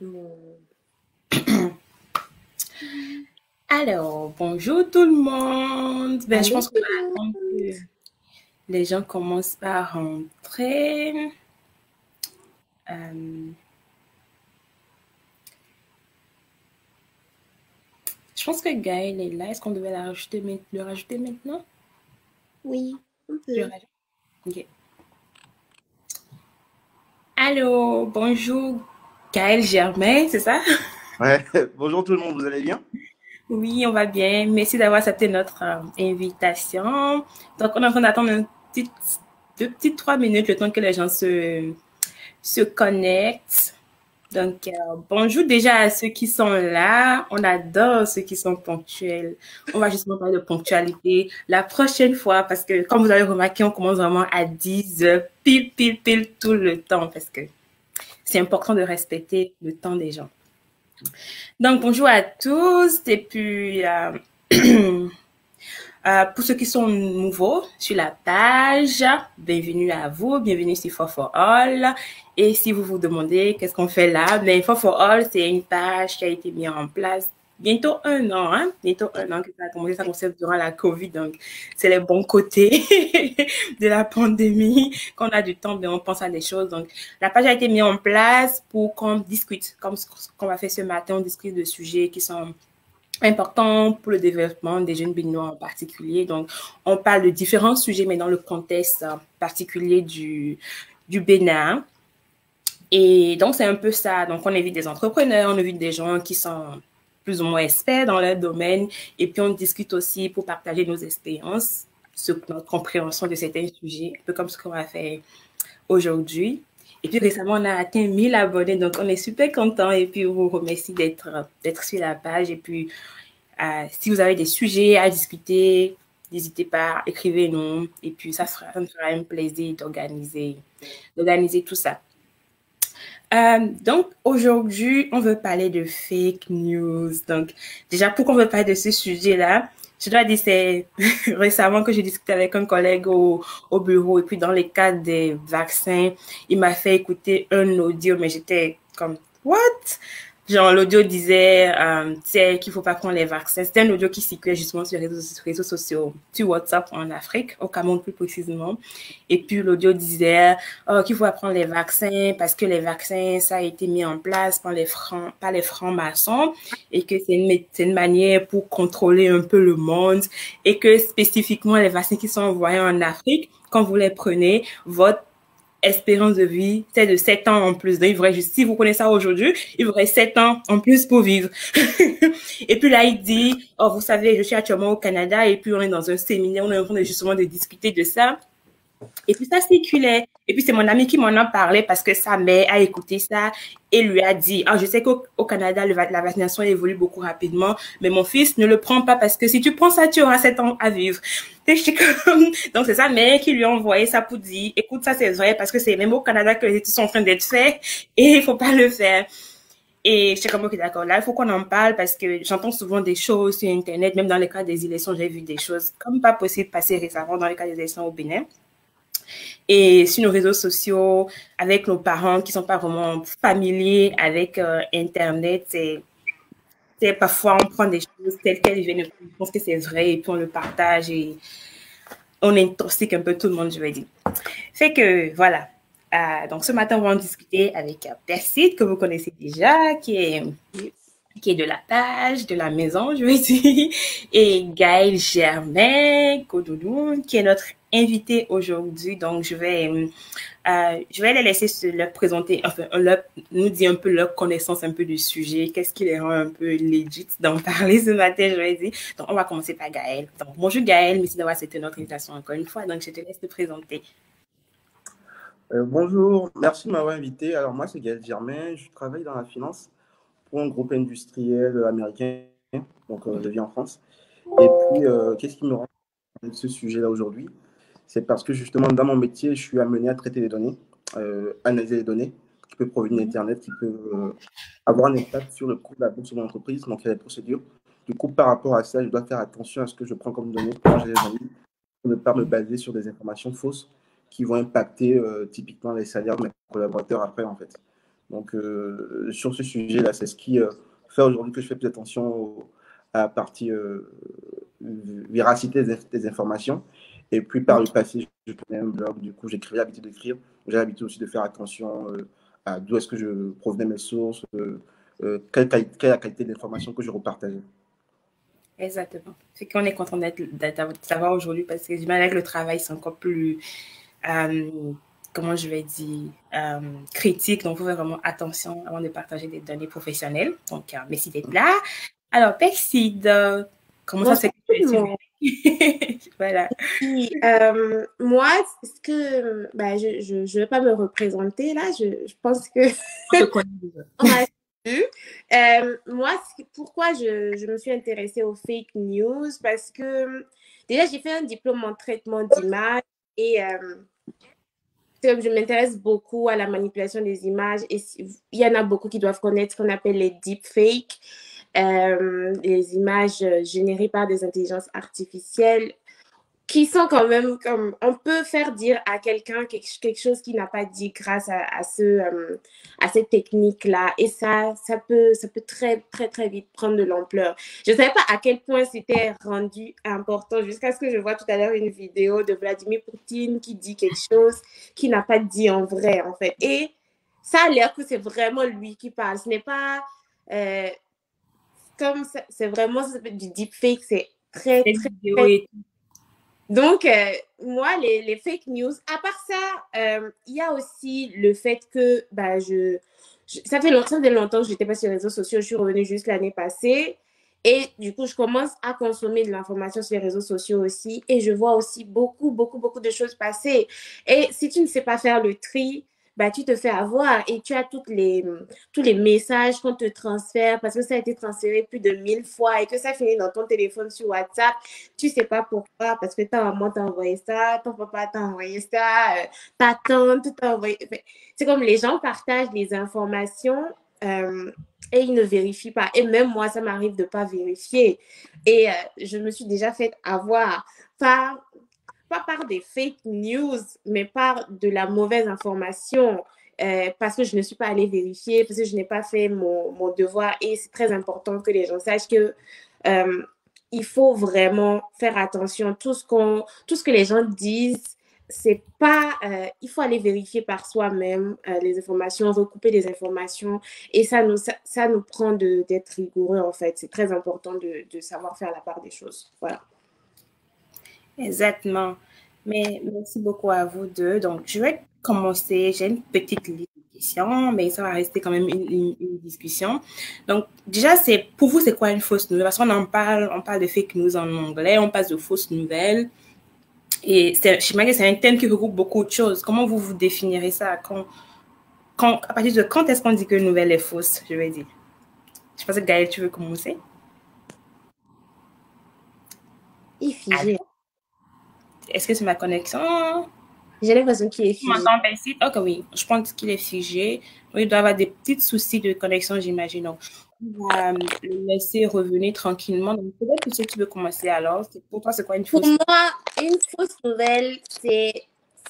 Bonjour. Alors, bonjour tout le monde. Je Allô, pense qu'on tout va le attendre monde. que les gens commencent par rentrer. Euh, je pense que Gaël est là. Est-ce qu'on devait le rajouter maintenant? Oui, on Je peut. rajoute. Ok. Allô, bonjour Gaël Germain, c'est ça? Ouais, bonjour tout le monde, vous allez bien? Oui, on va bien. Merci d'avoir accepté notre invitation. Donc, on est en train d'attendre petit, deux petites 3 minutes, le temps que les gens se connectent. Donc, bonjour déjà à ceux qui sont là. On adore ceux qui sont ponctuels. On va justement parler de ponctualité la prochaine fois parce que, comme vous avez remarqué, on commence vraiment à 10 heures, pile, pile, pile, tout le temps parce que c'est important de respecter le temps des gens. Donc, bonjour à tous. Et puis, pour ceux qui sont nouveaux sur la page, bienvenue à vous, bienvenue sur For For All. Et si vous vous demandez qu'est-ce qu'on fait là, mais For For All, c'est une page qui a été mise en place bientôt 1 an, hein? Bientôt 1 an que ça a commencé, ça commence durant la COVID, donc c'est les bons côtés de la pandémie, qu'on a du temps, mais on pense à des choses. Donc, la page a été mise en place pour qu'on discute, comme ce qu'on va faire ce matin, on discute de sujets qui sont important pour le développement des jeunes béninois en particulier. Donc, on parle de différents sujets, mais dans le contexte particulier du Bénin. Et donc, c'est un peu ça. Donc, on évite des entrepreneurs, on évite des gens qui sont plus ou moins experts dans leur domaine. Et puis, on discute aussi pour partager nos expériences, notre compréhension de certains sujets, un peu comme ce qu'on va faire aujourd'hui. Et puis récemment, on a atteint 1000 abonnés, donc on est super content. Et puis, on vous remercie d'être sur la page. Et puis, si vous avez des sujets à discuter, n'hésitez pas, écrivez-nous. Et puis, ça me fera un plaisir d'organiser tout ça. Donc, aujourd'hui, on veut parler de fake news. Donc, déjà, pourquoi on veut parler de ce sujet-là? Je dois dire, c'est récemment que j'ai discuté avec un collègue au bureau et puis dans les cas des vaccins, il m'a fait écouter un audio, mais j'étais comme, what? Genre, l'audio disait, tu sais, qu'il faut pas prendre les vaccins. C'était un audio qui circulait justement sur les réseaux sociaux, sur WhatsApp en Afrique, au Cameroun plus précisément. Et puis, l'audio disait, qu'il faut prendre les vaccins parce que les vaccins, ça a été mis en place par les francs-maçons et que c'est une manière pour contrôler un peu le monde et que spécifiquement les vaccins qui sont envoyés en Afrique, quand vous les prenez, votre espérance de vie, c'est de 7 ans en plus. Donc, si vous prenez ça aujourd'hui, il vous reste 7 ans en plus pour vivre. Et puis là, il dit, oh, vous savez, je suis actuellement au Canada et puis on est dans un séminaire, on est en train de justement de discuter de ça. Et puis ça circulait. Et puis c'est mon ami qui m'en a parlé parce que sa mère a écouté ça et lui a dit, ah, je sais qu'au Canada, la vaccination évolue beaucoup rapidement, mais mon fils, ne le prends pas parce que si tu prends ça, tu auras 7 ans à vivre. Donc c'est sa mère qui lui a envoyé ça pour dire, écoute, ça c'est vrai parce que c'est même au Canada que les études sont en train d'être faites et il faut pas le faire. Et j'étais comme, ok, d'accord, là, il faut qu'on en parle parce que j'entends souvent des choses sur Internet, même dans les cas des élections, j'ai vu des choses comme pas possible passer récemment dans les cas des élections au Bénin. Et sur nos réseaux sociaux, avec nos parents qui sont pas vraiment familiers avec Internet, c'est parfois on prend des choses telles qu'elles viennent, on pense que c'est vrai et puis on le partage et on intoxique un peu tout le monde, je vais dire. Fait que voilà. Donc ce matin, on va en discuter avec Persid, que vous connaissez déjà, qui est de la page, de la maison, je veux dire, et Gaël Germain, Kodoudou, qui est notre invité aujourd'hui. Donc, je vais les laisser se leur présenter, enfin, nous dire un peu leur connaissance un peu du sujet, qu'est-ce qui les rend un peu legit d'en parler ce matin, je vais dire. Donc, on va commencer par Gaël. Donc, bonjour Gaël, merci d'avoir accepté notre invitation encore une fois. Donc, je te laisse te présenter. Bonjour, merci de m'avoir invité. Alors moi, c'est Gaël Germain, je travaille dans la finance pour un groupe industriel américain, donc je vis en France. Et puis, qu'est-ce qui me rend de ce sujet-là aujourd'hui? C'est parce que justement, dans mon métier, je suis amené à traiter les données, analyser les données qui peuvent provenir d'Internet, qui peuvent avoir un impact sur le coût de la bourse de mon entreprise, donc il y a des procédures. Du coup, par rapport à ça, je dois faire attention à ce que je prends comme données quand j'ai des données, pour ne pas me baser sur des informations fausses qui vont impacter typiquement les salaires de mes collaborateurs après, en fait. Donc, sur ce sujet-là, c'est ce qui fait aujourd'hui que je fais plus attention à la partie véracité des informations. Et puis, par le passé, je tenais un blog, du coup, j'écrivais l'habitude d'écrire. J'ai l'habitude aussi de faire attention à d'où est-ce que je provenais mes sources, quelle est la qualité de l'information que je repartageais. Exactement. C'est qu'on est content de savoir aujourd'hui parce que j'imagine que le travail, c'est encore plus, comment je vais dire, critique. Donc, il faut faire vraiment attention avant de partager des données professionnelles. Donc, merci d'être là. Alors, Pexide, comment ça se fait que tu es voilà. Puis, moi, ce que je vais pas me représenter là, je pense que On te connaît déjà. on m'a vu. Moi, pourquoi je me suis intéressée aux fake news, parce que déjà j'ai fait un diplôme en traitement d'image et je m'intéresse beaucoup à la manipulation des images et il y en a beaucoup qui doivent connaître ce qu'on appelle les deepfakes, les images générées par des intelligences artificielles qui sont quand même comme on peut faire dire à quelqu'un quelque chose qu'il n'a pas dit grâce à cette technique là et ça peut très très très vite prendre de l'ampleur. Je ne savais pas à quel point c'était rendu important jusqu'à ce que je vois tout à l'heure une vidéo de Vladimir Poutine qui dit quelque chose qu'il n'a pas dit en vrai en fait, et ça a l'air que c'est vraiment lui qui parle, ce n'est pas comme ça, c'est vraiment du deepfake, c'est très très. Donc, moi, les fake news, à part ça, il y a aussi le fait que ça fait longtemps que je n'étais pas sur les réseaux sociaux. Je suis revenue juste l'année passée. Et du coup, je commence à consommer de l'information sur les réseaux sociaux aussi. Et je vois aussi beaucoup, beaucoup, beaucoup de choses passer. Et si tu ne sais pas faire le tri, tu te fais avoir et tu as tous les messages qu'on te transfère parce que ça a été transféré plus de 1000 fois et que ça finit dans ton téléphone sur WhatsApp. Tu sais pas pourquoi, parce que ta maman t'a envoyé ça, ton papa t'a envoyé ça, ta tante t'a envoyé. C'est comme les gens partagent les informations et ils ne vérifient pas. Et même moi, ça m'arrive de pas vérifier. Et je me suis déjà fait avoir pas par des fake news, mais par de la mauvaise information. Parce que je ne suis pas allée vérifier, parce que je n'ai pas fait mon devoir. Et c'est très important que les gens sachent que il faut vraiment faire attention. Tout ce que les gens disent, c'est pas. Il faut aller vérifier par soi-même les informations, recouper les informations. Et ça nous prend d'être rigoureux, en fait. C'est très important de savoir faire la part des choses. Voilà. Exactement. Mais merci beaucoup à vous deux. Donc, je vais commencer. J'ai une petite liste de questions, mais ça va rester quand même une discussion. Donc, déjà, pour vous, c'est quoi une fausse nouvelle? Parce qu'on on parle de fake news en anglais, on passe de fausses nouvelles. Et j'imagine que c'est un thème qui regroupe beaucoup de choses. Comment vous définirez ça? À partir de quand est-ce qu'on dit qu'une nouvelle est fausse, je vais dire? Je pense que Gaëlle, tu veux commencer? Il est figé. Est-ce que c'est ma connexion? J'ai l'impression qu'il est figé. Tu m'entends, Bessy? Ok, oui. Je pense qu'il est figé. Il doit avoir des petits soucis de connexion, j'imagine. Donc, on va le laisser revenir tranquillement. Donc, peut-être que si tu veux commencer alors, pour toi, c'est quoi une fausse nouvelle? Pour moi, une fausse nouvelle, c'est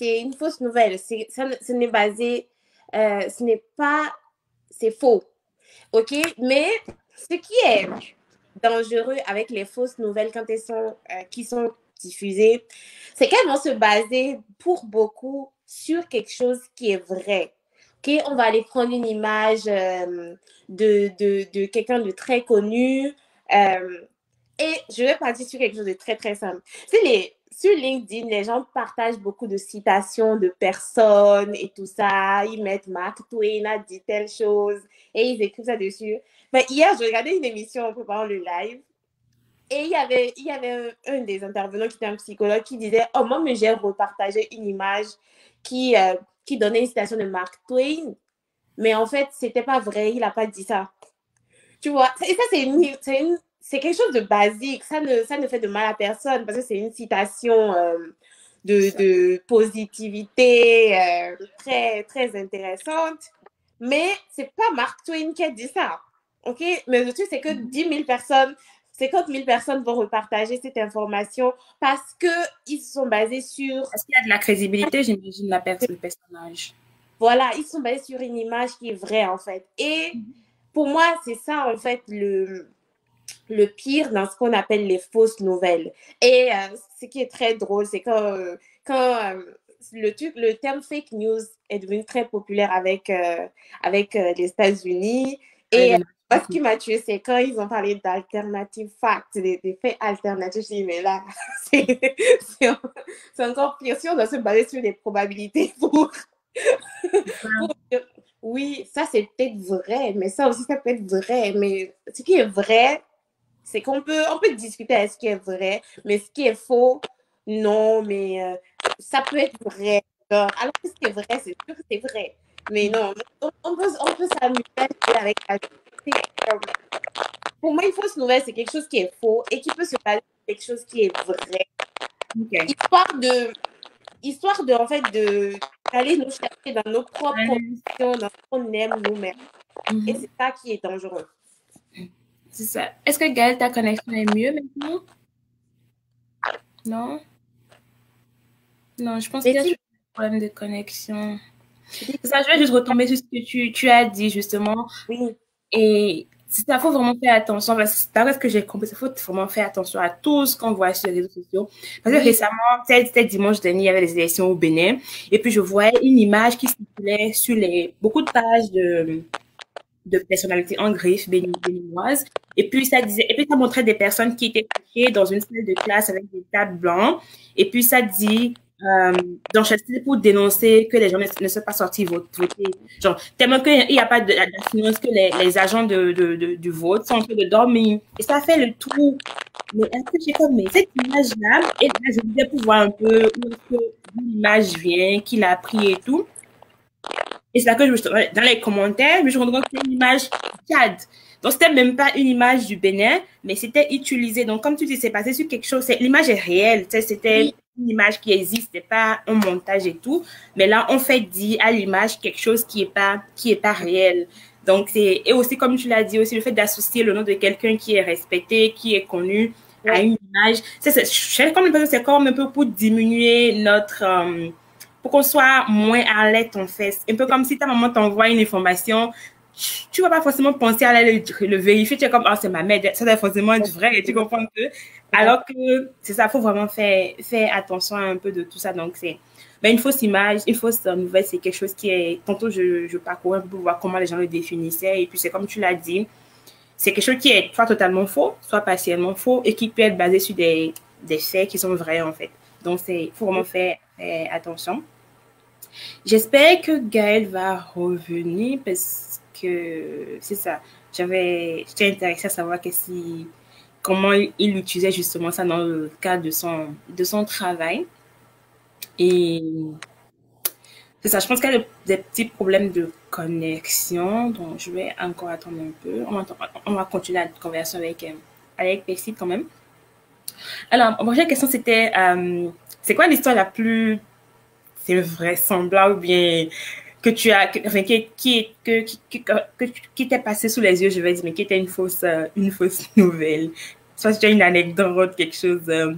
une fausse nouvelle. Ce n'est basé, ce n'est pas, c'est faux. OK? Mais ce qui est dangereux avec les fausses nouvelles quand elles sont, qui sont diffusées, c'est qu'elles vont se baser pour beaucoup sur quelque chose qui est vrai. OK? On va aller prendre une image de quelqu'un de très connu et je vais partir sur quelque chose de très, très simple. Sur LinkedIn, les gens partagent beaucoup de citations de personnes et tout ça. Ils mettent Mark Twain a dit telle chose et ils écrivent ça dessus. Mais hier, je regardais une émission en préparant le live et il y avait un des intervenants qui était un psychologue qui disait « Oh, moi, mais j'ai repartagé une image qui donnait une citation de Mark Twain, mais en fait, c'était pas vrai, il n'a pas dit ça. » Tu vois, et ça, c'est quelque chose de basique. Ça ne fait de mal à personne parce que c'est une citation de positivité très, très intéressante. Mais c'est pas Mark Twain qui a dit ça. OK? Mais le truc, c'est que 10 000 personnes, 50 000 personnes vont repartager cette information parce qu'ils se sont basés sur... Est-ce qu'il y a de la crédibilité, j'imagine, le personnage? Voilà, ils sont basés sur une image qui est vraie, en fait. Et pour moi, c'est ça, en fait, le pire dans ce qu'on appelle les fausses nouvelles. Et ce qui est très drôle, c'est quand le terme fake news est devenu très populaire avec les États-Unis. Et moi, ce qui m'a tué, c'est quand ils ont parlé d'alternative facts, des faits alternatifs. Je dis, mais là, c'est encore pire si on doit se baser sur des probabilités pour dire, oui, ça c'est peut-être vrai, mais ça aussi, ça peut être vrai. Mais ce qui est vrai, c'est on peut discuter à ce qui est vrai, mais ce qui est faux, non, mais ça peut être vrai. Alors que ce qui est vrai, c'est sûr que c'est vrai. Mais non, on peut s'amuser avec la pour moi, une fausse nouvelle, c'est quelque chose qui est faux et qui peut se baser sur quelque chose qui est vrai. Okay. Histoire de, en fait, d'aller nous chercher dans nos propres convictions, dans ce qu'on aime nous-mêmes. Et c'est ça qui est dangereux. C'est ça. Est-ce que Gaëlle, ta connexion est mieux maintenant? Non? Non, je pense qu'il y a un problème de connexion. C'est ça, je vais juste retomber sur ce que tu as dit, justement. Oui. Et il faut vraiment faire attention. D'après ce que j'ai compris, il faut vraiment faire attention à tout ce qu'on voit sur les réseaux sociaux. Parce que récemment, c'était dimanche dernier, il y avait les élections au Bénin. Et puis, je voyais une image qui circulait sur beaucoup de pages de personnalités en griffe béninoises. Et puis, ça montrait des personnes qui étaient couchées dans une salle de classe avec des tables blancs. Et puis, ça dit, d'enchâsser pour dénoncer que les gens ne sont pas sortis voter. Genre, tellement qu'il n'y a pas d'affluence que les agents du vote sont en train de dormir. Et ça fait le trou. Mais après, j'ai comme, mais cette image-là, et là, je voulais pour voir un peu où l'image vient, qui l'a pris et tout. Et c'est là que dans les commentaires, je me suis rendu compte que c'était une image Tchad. Donc, c'était même pas une image du Bénin, mais c'était utilisé. Donc, comme tu dis, c'est passé sur quelque chose. L'image est réelle. C'était une image qui existe, c'est pas un montage et tout. Mais là, on fait dire à l'image quelque chose qui est pas réel. Donc, et aussi, comme tu l'as dit aussi, le fait d'associer le nom de quelqu'un qui est respecté, qui est connu à une image. C'est comme un peu pour diminuer notre, pour qu'on soit moins alerte, en fait. Un peu comme si ta maman t'envoie une information, tu vas pas forcément penser à aller le vérifier. Tu es comme, oh, c'est ma mère, ça doit forcément être vrai, et tu comprends un peu. Alors que c'est ça, faut vraiment faire attention à un peu de tout ça. Donc, c'est une fausse image, une fausse nouvelle, c'est quelque chose qui est, tantôt je parcourais pour voir comment les gens le définissaient, et puis c'est comme tu l'as dit, c'est quelque chose qui est soit totalement faux, soit partiellement faux, et qui peut être basé sur des faits qui sont vrais, en fait. Donc, faut vraiment faire attention. J'espère que Gaëlle va revenir parce que c'est ça. J'étais intéressée à savoir comment il utilisait justement ça dans le cadre de son travail. Et c'est ça, je pense qu'il y a des petits problèmes de connexion, donc je vais encore attendre un peu. On va continuer la conversation avec Percy quand même. Alors, ma prochaine question, c'était c'est quoi l'histoire la plus vraisemblable ou bien que tu as, enfin, qui t'est passé sous les yeux, je vais dire, mais qui était une fausse nouvelle. Soit tu as une anecdote, quelque chose. Je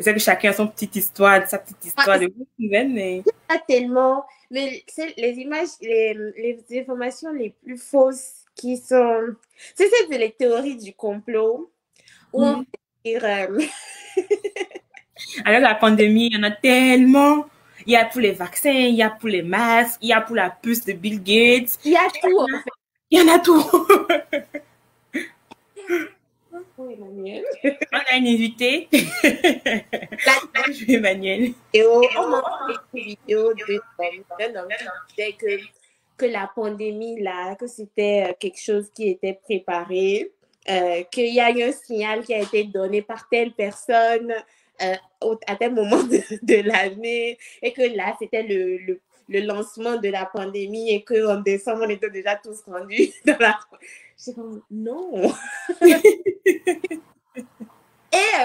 sais que chacun a sa petite histoire de nouvelle, mais. Pas tellement, mais les images, les informations les plus fausses qui sont. C'est les théories du complot. Où on peut dire. Alors, la pandémie, il y en a tellement. Il y a pour les vaccins, il y a pour les masques, il y a pour la puce de Bill Gates. Il y a tout, en fait. Il y en a tout. Oui, Emmanuel. On a une invitée. Bonjour, Emmanuel. On m'a fait une vidéo d'un homme qui disait que la pandémie, là, que c'était quelque chose qui était préparé, qu'il y a eu un signal qui a été donné par telle personne à tel moment de l'année, et que là, c'était le lancement de la pandémie, et qu'en décembre, on était déjà tous rendus dans la... Je suis comme, non. Et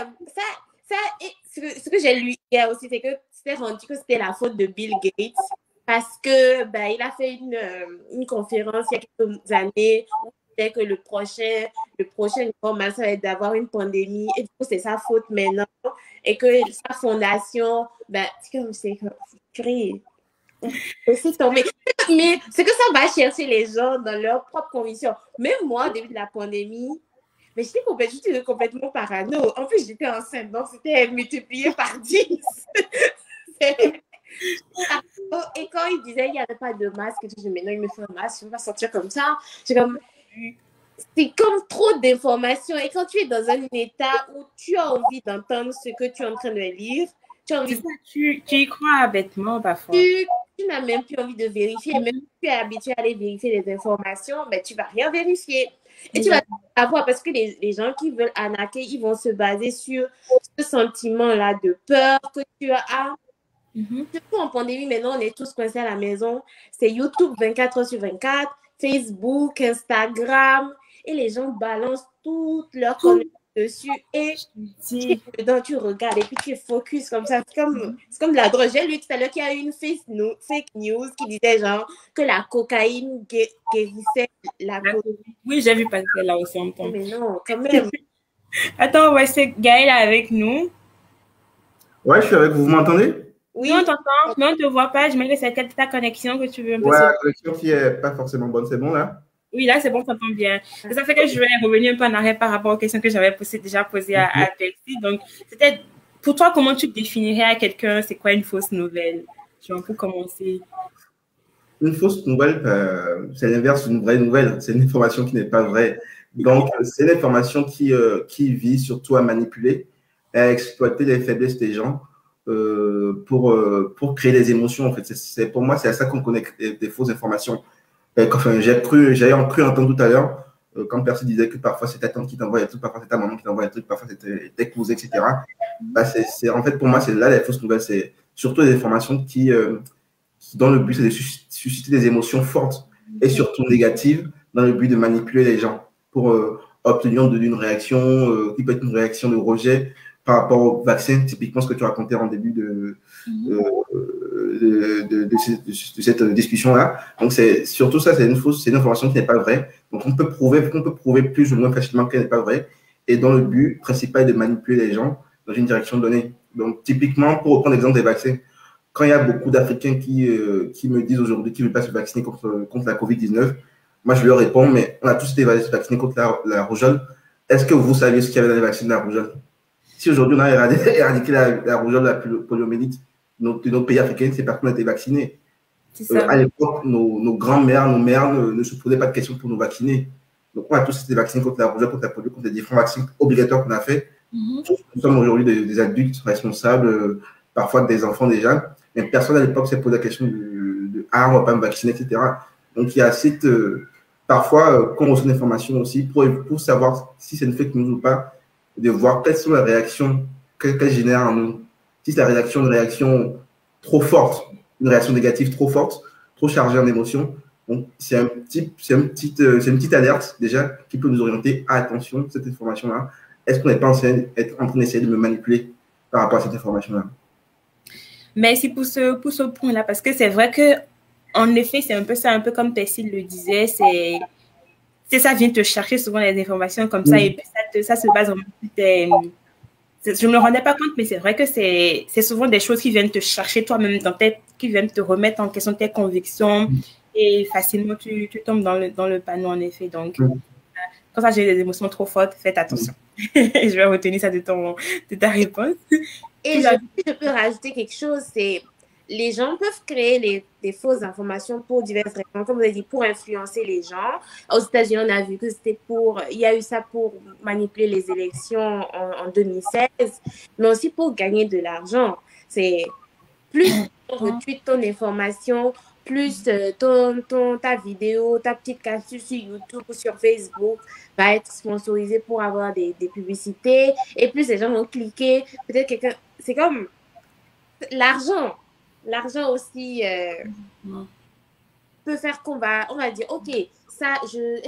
ce que j'ai lu hier aussi, c'est que c'était rendu que c'était la faute de Bill Gates, parce que il a fait une conférence il y a quelques années où il disait que le prochain normal, ça va être d'avoir une pandémie, et du coup c'est sa faute maintenant, et que sa fondation, c'est comme laisser tomber. Mais c'est que ça va chercher les gens dans leurs propres convictions. Même moi, au début de la pandémie, mais j'étais complètement parano. En plus, j'étais enceinte, donc c'était multiplié par 10. Et quand il disait qu'il n'y avait pas de masque, je disais, mais non, il me fait un masque, je ne vais pas sortir comme ça. C'est comme trop d'informations. Et quand tu es dans un état où tu as envie d'entendre ce que tu es en train de lire, tu as envie tu y crois bêtement parfois. Tu n'as même plus envie de vérifier. Même si tu es habitué à aller vérifier les informations, mais tu ne vas rien vérifier. Et tu vas savoir parce que les gens qui veulent arnaquer, ils vont se baser sur ce sentiment-là de peur que tu as. Surtout en pandémie, maintenant, on est tous coincés à la maison. C'est YouTube 24 heures sur 24, Facebook, Instagram. Et les gens balancent toutes leurs conneries dessus. Et dedans, tu regardes et puis tu es focus comme ça. C'est comme la drogue. J'ai lu tout à l'heure qu'il y a eu une fake news qui disait genre que la cocaïne guérissait la COVID. Oui, j'ai vu passer là aussi en temps. Mais non, quand même. Attends, ouais, c'est Gaël avec nous. Ouais, je suis avec vous. Vous m'entendez? Oui, on t'entend, mais on ne te voit pas. Je mets que c'est ta connexion que tu veux un peu. Ouais, la connexion qui n'est pas forcément bonne. C'est bon là? Oui, là, c'est bon, ça t'entend bien. Ça fait que je vais revenir un peu en arrière par rapport aux questions que j'avais déjà posées à Pepsi. Donc, c'était pour toi, comment tu définirais à quelqu'un, c'est quoi une fausse nouvelle? Genre, pour commencer. Une fausse nouvelle, c'est l'inverse d'une vraie nouvelle. C'est une information qui n'est pas vraie. Donc, c'est une information qui vise surtout à manipuler, à exploiter les faiblesses des gens pour créer des émotions. En fait, pour moi, c'est à ça qu'on connaît des fausses informations. Enfin, j'ai cru entendre tout à l'heure, quand personne disait que parfois c'est ta tante qui t'envoie des trucs, parfois c'est ta maman qui t'envoie des trucs, parfois c'est tes cousins, etc. Bah, en fait, pour moi, c'est là les fausses nouvelles. C'est surtout des informations qui dont le but, c'est de susciter des émotions fortes et surtout négatives dans le but de manipuler les gens pour obtenir d'une réaction qui peut être une réaction de rejet par rapport au vaccin, typiquement ce que tu racontais en début de cette discussion-là. Donc, c'est surtout ça, c'est une information qui n'est pas vraie. Donc, on peut prouver plus ou moins facilement qu'elle n'est pas vraie et dont le but principal est de manipuler les gens dans une direction donnée. Donc, typiquement, pour reprendre l'exemple des vaccins, quand il y a beaucoup d'Africains qui me disent aujourd'hui qu'ils ne veulent pas se vacciner contre la COVID-19, moi, je leur réponds, mais on a tous été vaccinés contre la rougeole. Est-ce que vous saviez ce qu'il y avait dans les vaccins de la rougeole? Si aujourd'hui, on a éradiqué la rougeole, la poliomyélite de nos pays africains, c'est parce qu'on a été vaccinés. À l'époque, nos grands-mères, nos mères ne se posaient pas de questions pour nous vacciner. Donc, on a tous été vaccinés contre la rougeole, contre la polio, contre les différents vaccins obligatoires qu'on a fait. Nous sommes aujourd'hui des adultes responsables, parfois des enfants déjà. Mais personne à l'époque s'est posé la question de on ne va pas me vacciner, etc. Donc, il y a parfois qu'on reçoit une information aussi pour savoir si c'est une fake news ou pas, de voir quelles sont les réactions qu'elle génère en nous. Si c'est une réaction trop forte, une réaction négative trop forte, trop chargée en émotions, donc c'est une petite alerte déjà qui peut nous orienter à attention, cette information-là. Est-ce qu'on n'est pas en train d'essayer de me manipuler par rapport à cette information-là? Merci pour ce point-là, parce que c'est vrai que, en effet, c'est un peu ça, un peu comme Persil le disait, c'est ça vient te chercher souvent les informations comme ça, et puis ça se base en je ne me rendais pas compte, mais c'est vrai que c'est souvent des choses qui viennent te chercher toi-même dans qui viennent te remettre en question tes convictions, et facilement tu tombes dans le panneau, en effet. Donc, quand ça j'ai des émotions trop fortes, faites attention. Je vais retenir ça de ta réponse. Et je peux rajouter quelque chose, c'est les gens peuvent créer des fausses informations pour diverses raisons, comme vous avez dit, pour influencer les gens. Aux États-Unis, on a vu que il y a eu ça pour manipuler les élections en 2016, mais aussi pour gagner de l'argent. C'est plus on retweet ton information, plus ta vidéo, ta petite capsule sur YouTube ou sur Facebook va être sponsorisée pour avoir des publicités, et plus les gens vont cliquer. Peut-être c'est comme l'argent. L'argent aussi peut faire qu'on va dire, OK, et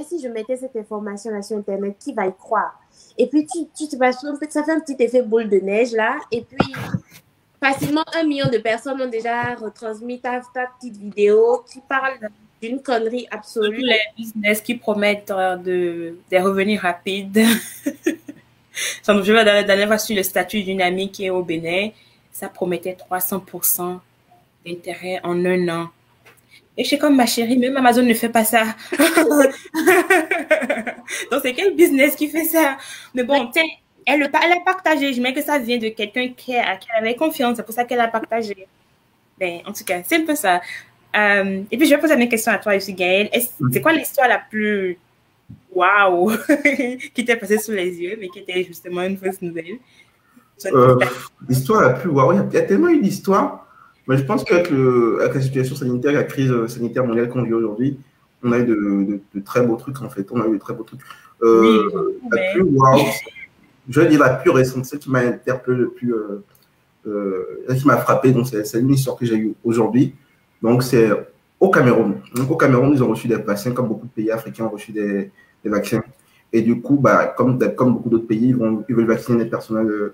si je mettais cette information-là sur Internet, qui va y croire? Et puis, ça fait un petit effet boule de neige là, et puis facilement 1 million de personnes ont déjà retransmis ta petite vidéo qui parle d'une connerie absolue. Tous les business qui promettent des revenus rapides. Je vais d'aller voir sur le statut d'une amie qui est au Bénin, ça promettait 300% d'intérêt en 1 an. Et je suis comme, ma chérie, même Amazon ne fait pas ça. Donc, c'est quel business qui fait ça? Mais bon, tu sais, elle a partagé. Je mets que ça vient de quelqu'un qui avait confiance. C'est pour ça qu'elle a partagé. Ben, en tout cas, c'est un peu ça. Et puis, je vais poser une question à toi aussi, Gaëlle. C'est quoi l'histoire la plus waouh qui t'est passée sous les yeux, mais qui était justement une fausse nouvelle? L'histoire la plus waouh, il y a tellement eu d'histoires. Mais je pense qu'avec la situation sanitaire, la crise sanitaire mondiale qu'on vit aujourd'hui, on a eu de très beaux trucs en fait. On a eu de très beaux trucs. Oui, la plus waouh, je vais dire la plus récente, celle qui m'a interpellé le plus, qui m'a frappé. Donc c'est une histoire que j'ai eue aujourd'hui. Donc c'est au Cameroun. Donc au Cameroun, ils ont reçu des vaccins, comme beaucoup de pays africains ont reçu des vaccins. Et du coup, bah, comme beaucoup d'autres pays, ils veulent vacciner les personnels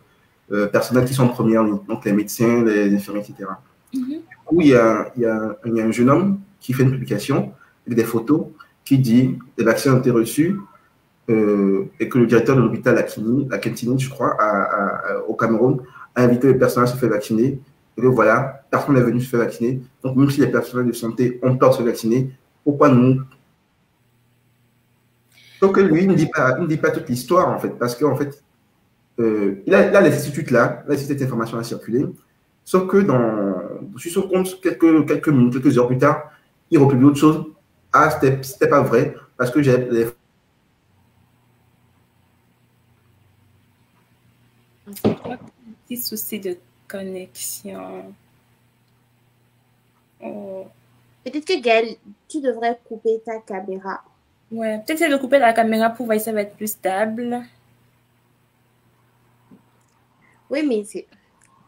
qui sont en première ligne, donc les médecins, les infirmiers, etc. Du coup, il y a un jeune homme qui fait une publication avec des photos qui dit les vaccins ont été reçus et que le directeur de l'hôpital la Kentini, je crois, au Cameroun, a invité les personnels à se faire vacciner. Et que voilà, personne n'est venu se faire vacciner. Donc, même si les personnels de santé ont peur de se vacciner, pourquoi nous? Donc, lui, il ne dit pas toute l'histoire, en fait, parce qu'en fait, il a laissé ce tweet-là, il a laissé cette information à circuler. Sauf que je suis sur compte, quelques minutes, quelques heures plus tard, il republie autre chose. Ah, c'était pas vrai, parce que j'ai les petit souci de connexion. Oh. Peut-être que Gaëlle, tu devrais couper ta caméra. Ouais, peut-être essayer de couper la caméra pour voir si ça va être plus stable. Oui, mais c'est...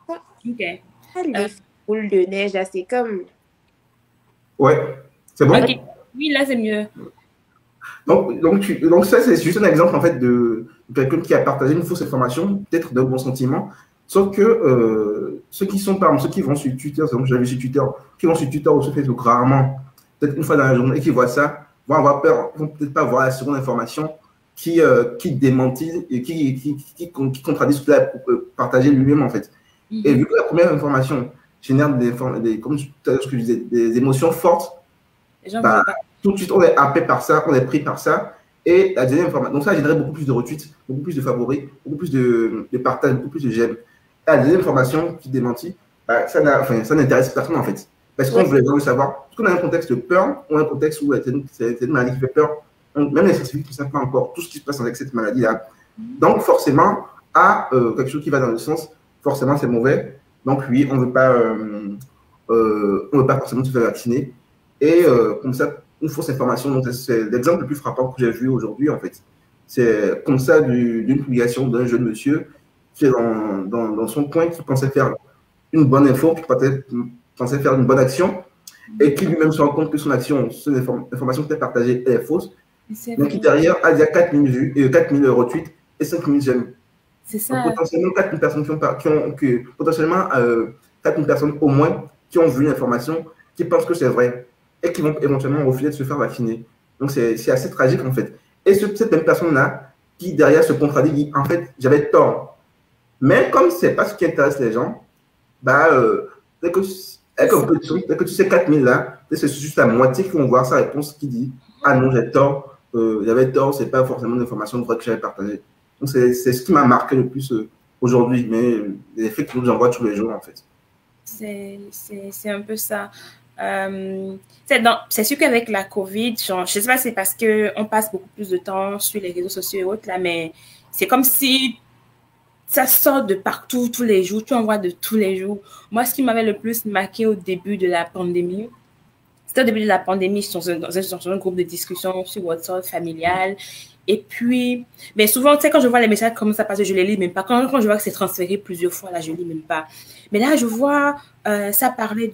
Ok. Les boules de neige, là, c'est comme... Ouais, c'est bon? Ok, oui, là, c'est mieux. Donc ça, c'est juste un exemple, en fait, de quelqu'un qui a partagé une fausse information, peut-être de bons sentiments, sauf que ceux qui sont, par exemple, ceux qui vont sur Twitter, donc j'avais sur Twitter, qui vont sur Twitter ou sur Facebook rarement, peut-être une fois dans la journée, et qui voient ça, vont avoir peur, vont peut-être pas voir la seconde information qui démentit et qui contradit ce qu'il a partagé lui-même, en fait. Et vu que la première information génère comme tout à l'heure, ce que je disais, des émotions fortes, bah, tout de suite, on est happé par ça, on est pris par ça. Et la deuxième information, donc ça a généré beaucoup plus de retweets, beaucoup plus de favoris, beaucoup plus de partages, beaucoup plus de j'aime. Et la deuxième information qui démentit, bah, ça n'intéresse personne en fait. Parce qu'on voulait vraiment le savoir. Parce qu'on a un contexte de peur, ou un contexte où c'est une maladie qui fait peur. Donc, même les scientifiques ne savent pas encore tout ce qui se passe avec cette maladie-là. Donc, forcément, quelque chose qui va dans le sens, forcément, c'est mauvais. Donc, oui, on ne veut pas forcément se faire vacciner. Et comme ça, une fausse information. Donc, c'est l'exemple le plus frappant que j'ai vu aujourd'hui, en fait. C'est comme ça d'une publication d'un jeune monsieur qui est dans son coin, qui pensait faire une bonne info, qui pensait faire une bonne action, et qui lui-même se rend compte que son action, son information qui est partagée, est fausse. Donc, qui derrière a déjà 4000 vues, 4000 retweets et 5000 j'aime. C'est ça. Donc, potentiellement, 4000 personnes potentiellement 4000 personnes au moins qui ont vu l'information, qui pensent que c'est vrai et qui vont éventuellement refuser de se faire vacciner. Donc, c'est assez tragique, en fait. Et cette même personne-là, qui derrière se contradit, dit, en fait, j'avais tort. Mais comme ce n'est pas ce qui intéresse les gens, bah, dès que tu sais 4000 là, c'est juste la moitié qui vont voir sa réponse qui dit, ah non, j'ai tort, j'avais tort, c'est pas forcément l'information vraie que j'avais partagée. Donc, c'est ce qui m'a marqué le plus aujourd'hui, mais les faits que nous envoient tous les jours, en fait. C'est un peu ça. C'est sûr qu'avec la COVID, genre, je sais pas, c'est parce qu'on passe beaucoup plus de temps sur les réseaux sociaux et autres, là, mais c'est comme si ça sort de partout tous les jours, tu en vois de tous les jours. Moi, ce qui m'avait le plus marqué au début de la pandémie, c'était au début de la pandémie, je suis dans un groupe de discussion sur WhatsApp familial. Et puis, mais souvent, tu sais, quand je vois les messages comme ça passer, je les lis même pas. Quand je vois que c'est transféré plusieurs fois, là, je lis même pas. Mais là, je vois, ça parlait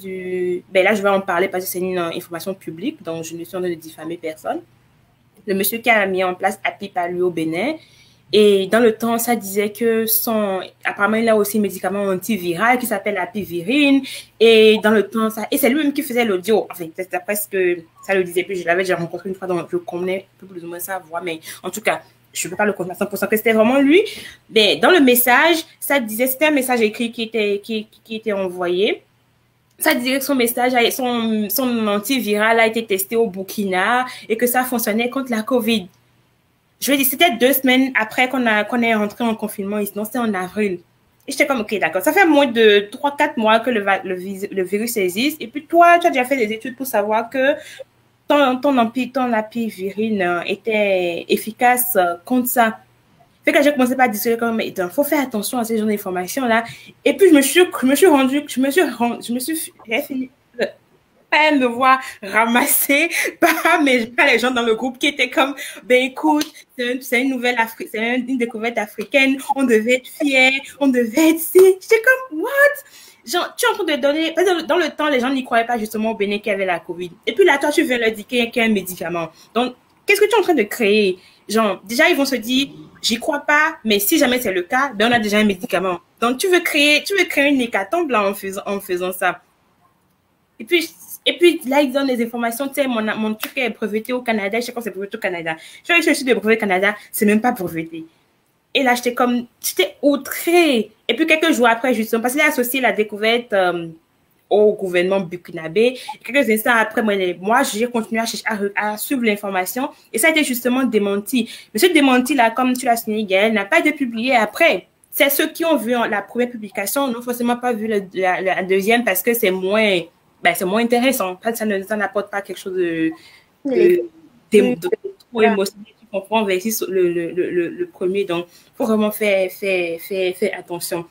là, je vais en parler parce que c'est une information publique, donc je ne suis en train de diffamer personne. Le monsieur qui a mis en place Happy Palu au Bénin. Et dans le temps, ça disait que apparemment, il a aussi un médicament antiviral qui s'appelle Apivirine. Et dans le temps, et c'est lui-même qui faisait l'audio. Enfin, c'est d'après ce que ça le disait. Puis je l'avais déjà rencontré une fois, donc je connais plus ou moins sa voix. Mais en tout cas, je ne peux pas le confirmer à 100% que c'était vraiment lui. Mais dans le message, ça disait, c'était un message écrit qui était envoyé. ça disait que son message, son antiviral a été testé au Burkina et que ça fonctionnait contre la COVID. Je veux dire, c'était 2 semaines après qu'on est rentré en confinement, sinon c'était en avril. Et j'étais comme, ok, d'accord, ça fait moins de 3-4 mois que le virus existe. Et puis toi, tu as déjà fait des études pour savoir que ton antivirine était efficace contre ça. Fait que j'ai commencé par dire comme, il faut faire attention à ces genres d'informations-là. Et puis, j'ai fini pas me voir ramasser par les gens dans le groupe qui étaient comme, ben écoute, c'est une une découverte africaine, on devait être fiers, on devait être si. J'étais comme, what? Genre, tu es en train de donner, dans le temps, les gens n'y croyaient pas justement au Bénin qu'il y avait la COVID. Et puis là, toi, tu viens leur dire qu'il y a un médicament. Donc, qu'est-ce que tu es en train de créer? Genre, déjà, ils vont se dire, j'y crois pas, mais si jamais c'est le cas, ben on a déjà un médicament. Donc, tu veux créer une hécatombe là en faisant ça. Et puis là, ils donnent les informations. Tu sais, mon truc est breveté au Canada. Je sais quand c'est breveté au Canada. Je suis sur le brevet au Canada, c'est même pas breveté. Et là, j'étais outrée. Et puis quelques jours après, justement, parce qu'il a associé la découverte au gouvernement burkinabé. Et quelques instants après, moi j'ai continué à suivre l'information. Et ça a été justement démenti. Mais ce démenti-là, comme tu l'as signé, Gaël, n'a pas été publié après. C'est ceux qui ont vu la première publication n'ont forcément pas vu la deuxième parce que c'est moins intéressant. Ça n'apporte pas quelque chose de trop émotionnel, tu comprends, versus le premier. Donc, il faut vraiment faire attention.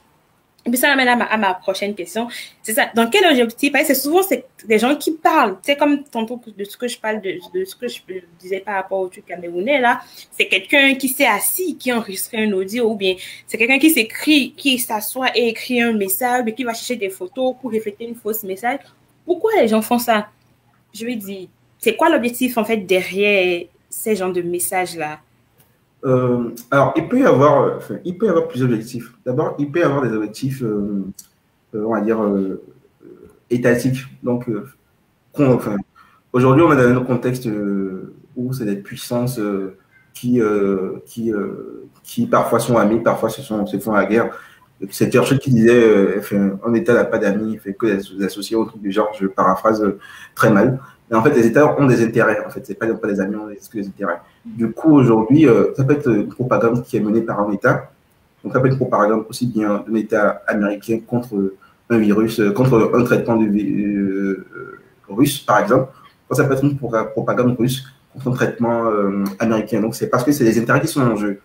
Et puis ça m'amène à ma prochaine question. C'est ça. Dans quel objectif? Parce que souvent, c'est des gens qui parlent. C'est comme tantôt de ce que je parle, de ce que je disais par rapport au truc camerounais, là. C'est quelqu'un qui s'est assis, qui enregistre un audio, ou bien c'est quelqu'un qui s'assoit et écrit un message, et qui va chercher des photos pour refléter une fausse message. Pourquoi les gens font ça? Je veux dire, c'est quoi l'objectif, en fait, derrière ces genres de messages-là? Alors, il peut y avoir plusieurs objectifs. D'abord, il peut y avoir des objectifs, on va dire, étatiques. Donc, aujourd'hui, on est dans un contexte où c'est des puissances qui parfois sont amies, parfois se font la guerre. C'est Churchill qui disait un État n'a pas d'amis, il fait que des associés au truc du genre. Je paraphrase très mal. Mais en fait, les États ont des intérêts. En fait, c'est pas des amis, on a que des intérêts. Du coup, aujourd'hui, ça peut être une propagande qui est menée par un État. Donc, ça peut être une propagande aussi bien d'un État américain contre un virus, contre un traitement russe, par exemple. Ça peut être une propagande russe contre un traitement américain. Donc, c'est parce que c'est les intérêts qui sont en jeu.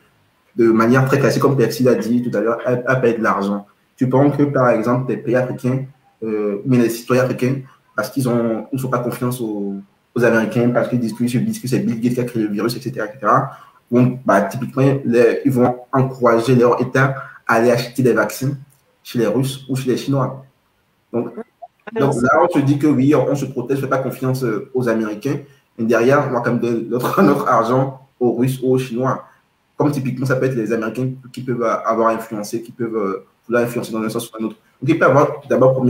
De manière très classique, comme Pepsi l'a dit tout à l'heure, à payer de l'argent. Tu penses que, par exemple, des pays africains, mais les citoyens africains, parce qu'ils ne font pas confiance aux Américains, parce qu'ils disent que c'est Bill Gates qui a créé le virus, etc. Donc, typiquement, ils vont encourager leur État à aller acheter des vaccins chez les Russes ou chez les Chinois. Donc là, on se dit que oui, on se protège, on ne fait pas confiance aux Américains, mais derrière, on va quand même donner notre argent aux Russes ou aux Chinois. Comme typiquement, ça peut être les Américains qui peuvent avoir influencé, qui peuvent vouloir influencer dans un sens ou un autre. Donc, il peut y avoir d'abord,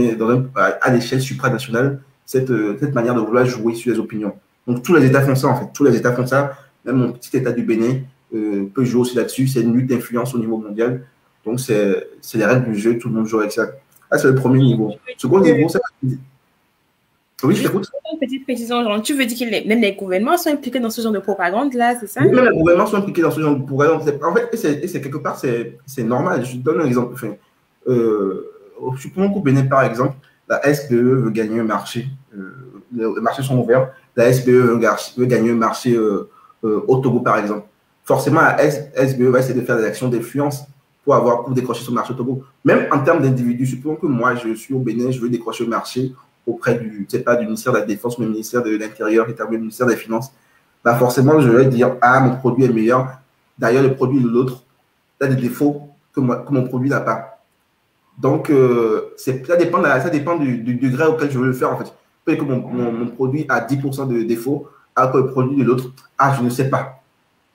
à l'échelle supranationale, cette manière de vouloir jouer sur les opinions. Donc, tous les États font ça, en fait. Tous les États font ça. Même mon petit État du Bénin peut jouer aussi là-dessus. C'est une lutte d'influence au niveau mondial. Donc, c'est les règles du jeu. Tout le monde joue avec ça. Ah, c'est le premier niveau. Second niveau, c'est... Oui, je t'écoute. Une petite précision, genre, tu veux dire que même les gouvernements sont impliqués dans ce genre de propagande-là, c'est ça? Oui, même les gouvernements sont impliqués dans ce genre de propagande. En fait, c'est quelque part, c'est normal. Je te donne un exemple. Supprenons qu'au Bénin, par exemple, la SPE veut gagner un marché. Les marchés sont ouverts. La SPE veut gagner un marché au Togo, par exemple. Forcément, la SPE va essayer de faire des actions d'influence pour décrocher son marché au Togo. Même en termes d'individus, supprenons que moi, je suis au Bénin, je veux décrocher le marché auprès du ministère de la Défense, le ministère de l'Intérieur, le ministère des Finances. Forcément, je vais dire, mon produit est meilleur. D'ailleurs, le produit de l'autre a des défauts que mon produit n'a pas. Donc, ça dépend du degré auquel je veux le faire, en fait. Peut-être que mon produit a 10% de défauts, alors que le produit de l'autre, je ne sais pas.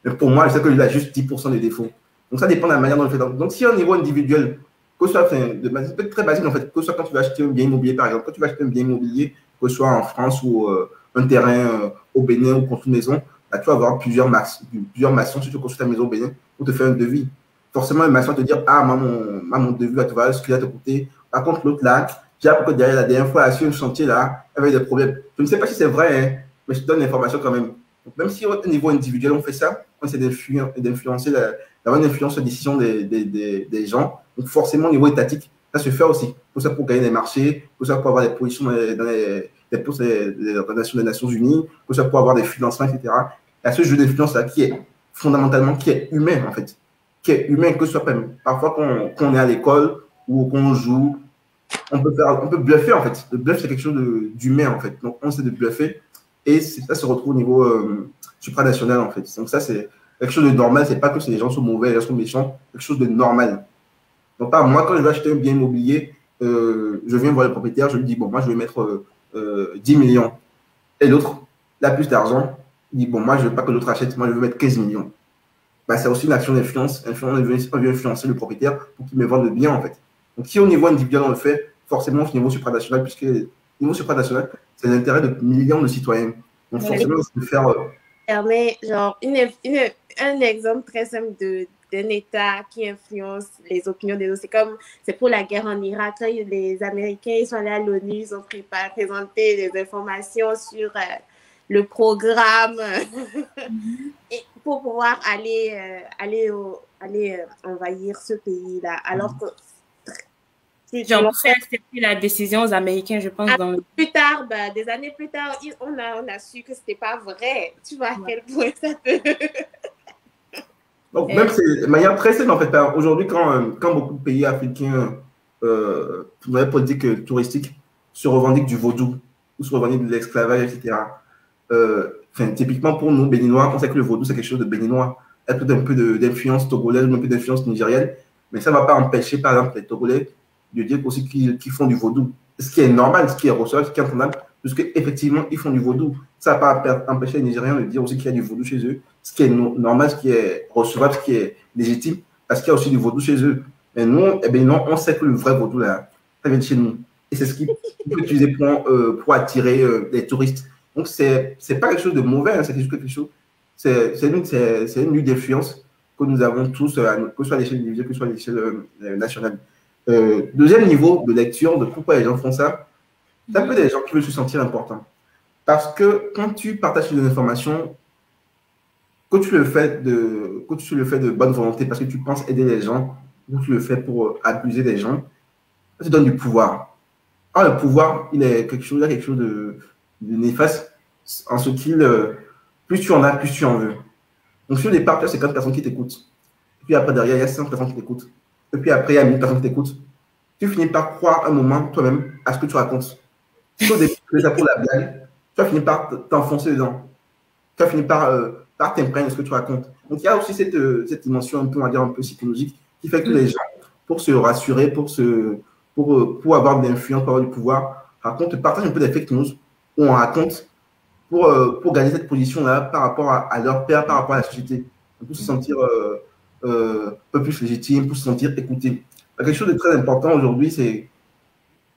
Mais pour moi, je sais qu'il a juste 10% de défauts. Donc, ça dépend de la manière dont on le fait. Donc, si au niveau individuel, que ce soit peut-être très basique, en fait, que ce soit quand tu vas acheter un bien immobilier, par exemple, quand tu vas acheter un bien immobilier, que ce soit en France ou un terrain au Bénin ou construire une maison, tu vas avoir plusieurs maçons, si tu construis ta maison au Bénin, pour te faire un devis. Forcément, le maçon va te dire, mon devis va te valoir ce qu'il va te coûter. Par contre, l'autre là, j'ai appris que derrière la dernière fois, sur un chantier là, il y avait des problèmes. Je ne sais pas si c'est vrai, hein, mais je te donne l'information quand même. Donc, même si au niveau individuel, on fait ça, on essaie d'influencer, d'avoir une influence sur la décision des gens. Donc, forcément, au niveau étatique, ça se fait aussi. Pour ça, pour gagner des marchés, pour ça, pour avoir des positions dans les postes des organisations des Nations Unies, pour ça, pour avoir des financements, etc. Il y a ce jeu d'influence-là qui est fondamentalement, qui est humain, en fait. Qui est humain, que ce soit même parfois qu'on est à l'école ou qu'on joue, on peut bluffer, en fait. Le bluff, c'est quelque chose d'humain, en fait. Donc, on sait de bluffer. Et ça se retrouve au niveau supranational, en fait. Donc, ça, c'est quelque chose de normal. C'est pas que les gens sont mauvais, les gens sont méchants. Quelque chose de normal. Donc, pas moi, quand je vais acheter un bien immobilier, je viens voir le propriétaire, je lui dis, bon, moi, je vais mettre 10 millions. Et l'autre, il a plus d'argent. Il dit, bon, moi, je ne veux pas que l'autre achète, moi, je veux mettre 15 millions. Bah, c'est aussi une action d'influence. On veut influencer le propriétaire pour qu'il me vende le bien, en fait. Donc, si au niveau individuel, on le fait, forcément, au niveau supranational, puisque au niveau supranational, c'est l'intérêt de millions de citoyens. Donc, forcément, c'est de faire. Permet, genre, un exemple très simple d'un État qui influence les opinions des autres. C'est pour la guerre en Irak. Quand les Américains ils sont allés à l'ONU, ils ont présenté des informations sur le programme et pour pouvoir aller envahir ce pays-là. Alors que genre, faire accepter la décision aux Américains, je pense. Plus tard, des années plus tard, on a su que c'était pas vrai. Tu vois à quel point ça peut... Donc, même c'est de manière très simple, en fait. Aujourd'hui, quand beaucoup de pays africains, dans les politiques touristiques, se revendiquent du vaudou ou se revendiquent de l'esclavage, etc., typiquement pour nous, Béninois, on sait que le vaudou, c'est quelque chose de béninois. Il y a peut-être un peu d'influence togolaise, un peu d'influence nigérienne, mais ça ne va pas empêcher, par exemple, les Togolais de dire aussi qu'ils font du vaudou. Ce qui est normal, ce qui est recevable, ce qui est entendable, puisque effectivement ils font du vaudou. Ça ne va pas empêcher les Nigériens de dire aussi qu'il y a du vaudou chez eux, ce qui est normal, ce qui est recevable, ce qui est légitime, parce qu'il y a aussi du vaudou chez eux. Mais nous, eh bien, non, on sait que le vrai vaudou, là, ça vient de chez nous. Et c'est ce qu'il faut utiliser pour attirer les touristes. Donc, c'est pas quelque chose de mauvais, hein, c'est quelque chose. C'est une lutte d'influence que nous avons tous, que ce soit à l'échelle individuelle, que ce soit à l'échelle nationale. Deuxième niveau de lecture de pourquoi les gens font ça, c'est un peu des gens qui veulent se sentir importants. Parce que quand tu partages des informations, que tu le fais de bonne volonté parce que tu penses aider les gens, ou tu le fais pour abuser des gens, ça te donne du pouvoir. Alors, le pouvoir, il y a quelque chose de néfaste en ce qu'il, plus tu en as, plus tu en veux. Donc, sur les départ, tu as 50 personnes qui t'écoutent. Et puis après, derrière, il y a 100 personnes qui t'écoutent. Et puis après, il y a 1000 personnes qui t'écoutent. Tu finis par croire un moment toi-même à ce que tu racontes. Si au début, tu fais ça pour la blague, tu vas finir par t'enfoncer dedans. Tu vas finir par t'imprégner de ce que tu racontes. Donc, il y a aussi cette dimension un peu, on va dire, un peu psychologique qui fait que les gens, pour se rassurer, pour avoir de l'influence, pour avoir du pouvoir, racontent, partagent un peu des fake news où on raconte pour gagner cette position-là par rapport à leur père, par rapport à la société. Pour se sentir un peu plus légitime, pour se sentir écouté. Quelque chose de très important aujourd'hui, c'est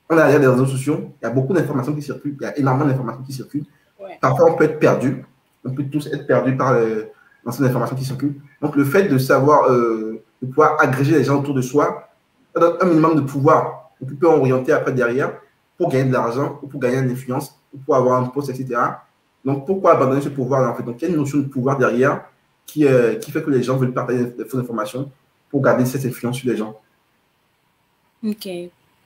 on a des réseaux sociaux, il y a beaucoup d'informations qui circulent, il y a énormément d'informations qui circulent. Ouais. Parfois, on peut être perdu, on peut tous être perdus par l'ensemble d'informations qui circulent. Donc, le fait de savoir, de pouvoir agréger les gens autour de soi, ça donne un minimum de pouvoir. Donc, tu peux orienter après derrière pour gagner de l'argent, ou pour gagner de l'influence, ou pour avoir un poste, etc. Donc, pourquoi abandonner ce pouvoir-là en fait? Donc, il y a une notion de pouvoir derrière qui fait que les gens veulent partager des fausses informations pour garder cette influence sur les gens. Ok.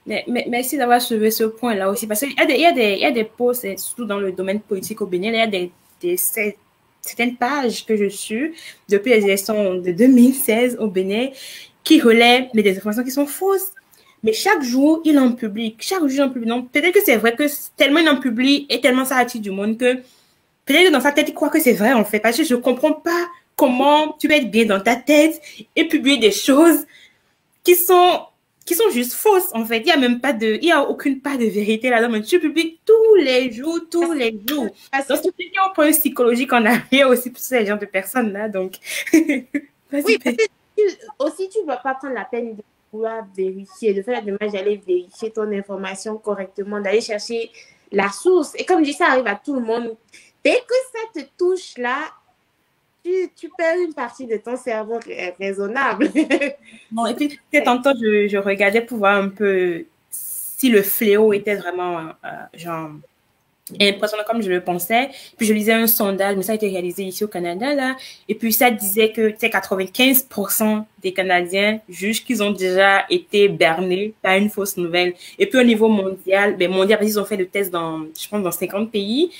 Mais merci d'avoir soulevé ce point-là aussi, parce qu'il y a des posts, surtout dans le domaine politique au Bénin, il y a certaines pages que je suis depuis les élections de 2016 au Bénin qui relaient des informations qui sont fausses. Mais chaque jour, il en publie. Donc, peut-être que c'est vrai que tellement il en publie et tellement ça attire du monde que peut-être que dans sa tête, il croit que c'est vrai en fait, parce que je ne comprends pas comment tu peux être bien dans ta tête et publier des choses qui sont juste fausses, en fait. Il y a aucune part de vérité là-dedans, mais tu publies tous les jours. Donc, c'est un point psychologique en arrière aussi pour ces genre de personnes-là, donc. Oui, peut-être aussi, tu ne vas pas prendre la peine de vouloir vérifier, de faire la démarche d'aller vérifier ton information correctement, d'aller chercher la source. Et comme je dis, ça arrive à tout le monde. Dès que ça te touche là, tu perds une partie de ton cerveau raisonnable. Bon, et puis, tantôt, je regardais pour voir un peu si le fléau était vraiment genre impressionnant comme je le pensais. Puis je lisais un sondage, mais ça a été réalisé ici au Canada, là. Et puis ça disait que, tu sais, 95% des Canadiens jugent qu'ils ont déjà été bernés par une fausse nouvelle. Et puis au niveau mondial, mondial, parce qu'ils ont fait le test dans, je pense, dans 50 pays,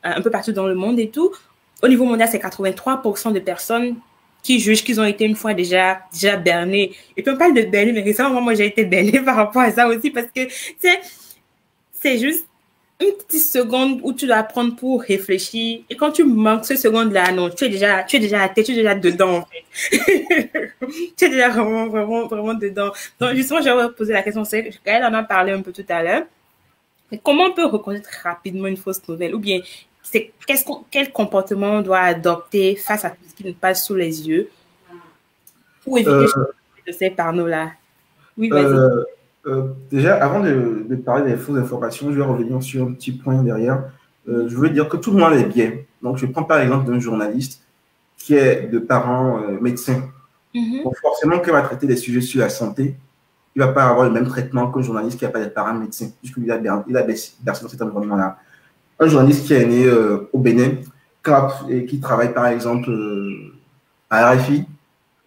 un peu partout dans le monde et tout. Au niveau mondial, c'est 83% de personnes qui jugent qu'ils ont été une fois déjà bernés. Et puis on parle de berner, mais récemment, moi, j'ai été bernée par rapport à ça aussi parce que, tu sais, c'est juste une petite seconde où tu dois prendre pour réfléchir. Et quand tu manques ce seconde-là, non, tu es déjà à tête, tu es déjà dedans, en fait. Tu es déjà vraiment dedans. Donc, justement, j'aurais posé la question, c'est, elle en a parlé un peu tout à l'heure. Mais comment on peut reconnaître rapidement une fausse nouvelle? Ou bien, quel comportement on doit adopter face à tout ce qui nous passe sous les yeux pour éviter ces panneaux-là? Oui, vas-y. Déjà, avant de parler des fausses informations, je vais revenir sur un petit point derrière. Je veux dire que tout le monde est bien. Donc, je prends par exemple d'un journaliste qui est de parents médecins. Donc, forcément, quand il va traiter des sujets sur la santé, il ne va pas avoir le même traitement qu'un journaliste qui n'a pas de parents médecins, puisqu'il a bercé dans cet environnement-là. Un journaliste qui est né au Bénin, et qui travaille par exemple à RFI,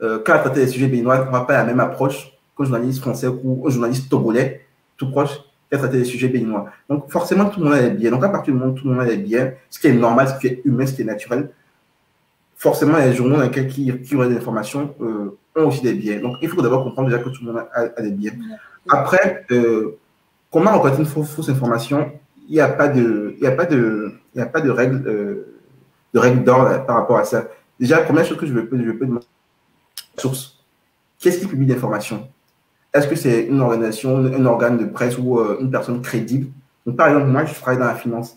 quand il va traiter des sujets béninois, on n'a pas la même approche qu'un journaliste français ou un journaliste togolais, tout proche, qui a traité des sujets béninois. Donc, forcément, tout le monde est bien. Donc, à partir du moment où tout le monde est bien, ce qui est normal, ce qui est humain, ce qui est naturel, forcément, les journaux dans lesquels qui ont des informations ont aussi des biais. Donc, il faut d'abord comprendre déjà que tout le monde a des biais. Après, comment reconnaître une fausse information? Il n'y a pas de règle d'or par rapport à ça. Déjà, la première chose que je peux demander, source. Qu'est-ce qui publie l'information? Est-ce que c'est une organisation, un organe de presse ou une personne crédible? Donc, par exemple, moi, je travaille dans la finance.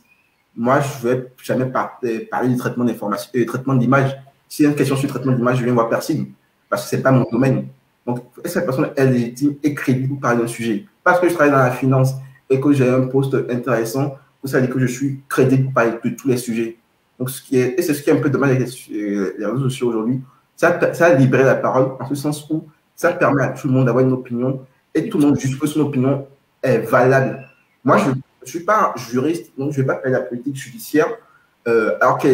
Moi, je ne vais jamais parler du traitement d'information, traitement d'image. Si il y a une question sur le traitement d'image, je viens voir personne parce que ce n'est pas mon domaine. Donc, est-ce que cette personne est légitime et crédible pour parler d'un sujet? Parce que je travaille dans la finance et que j'ai un poste intéressant, ça veut dire que je suis crédible pour parler de tous les sujets. Donc, c'est ce qui est un peu dommage avec les réseaux sociaux aujourd'hui. Ça a libéré la parole en ce sens où ça permet à tout le monde d'avoir une opinion et tout le monde juge que son opinion est valable. Moi, je ne suis pas juriste, donc je ne vais pas faire la politique judiciaire, alors que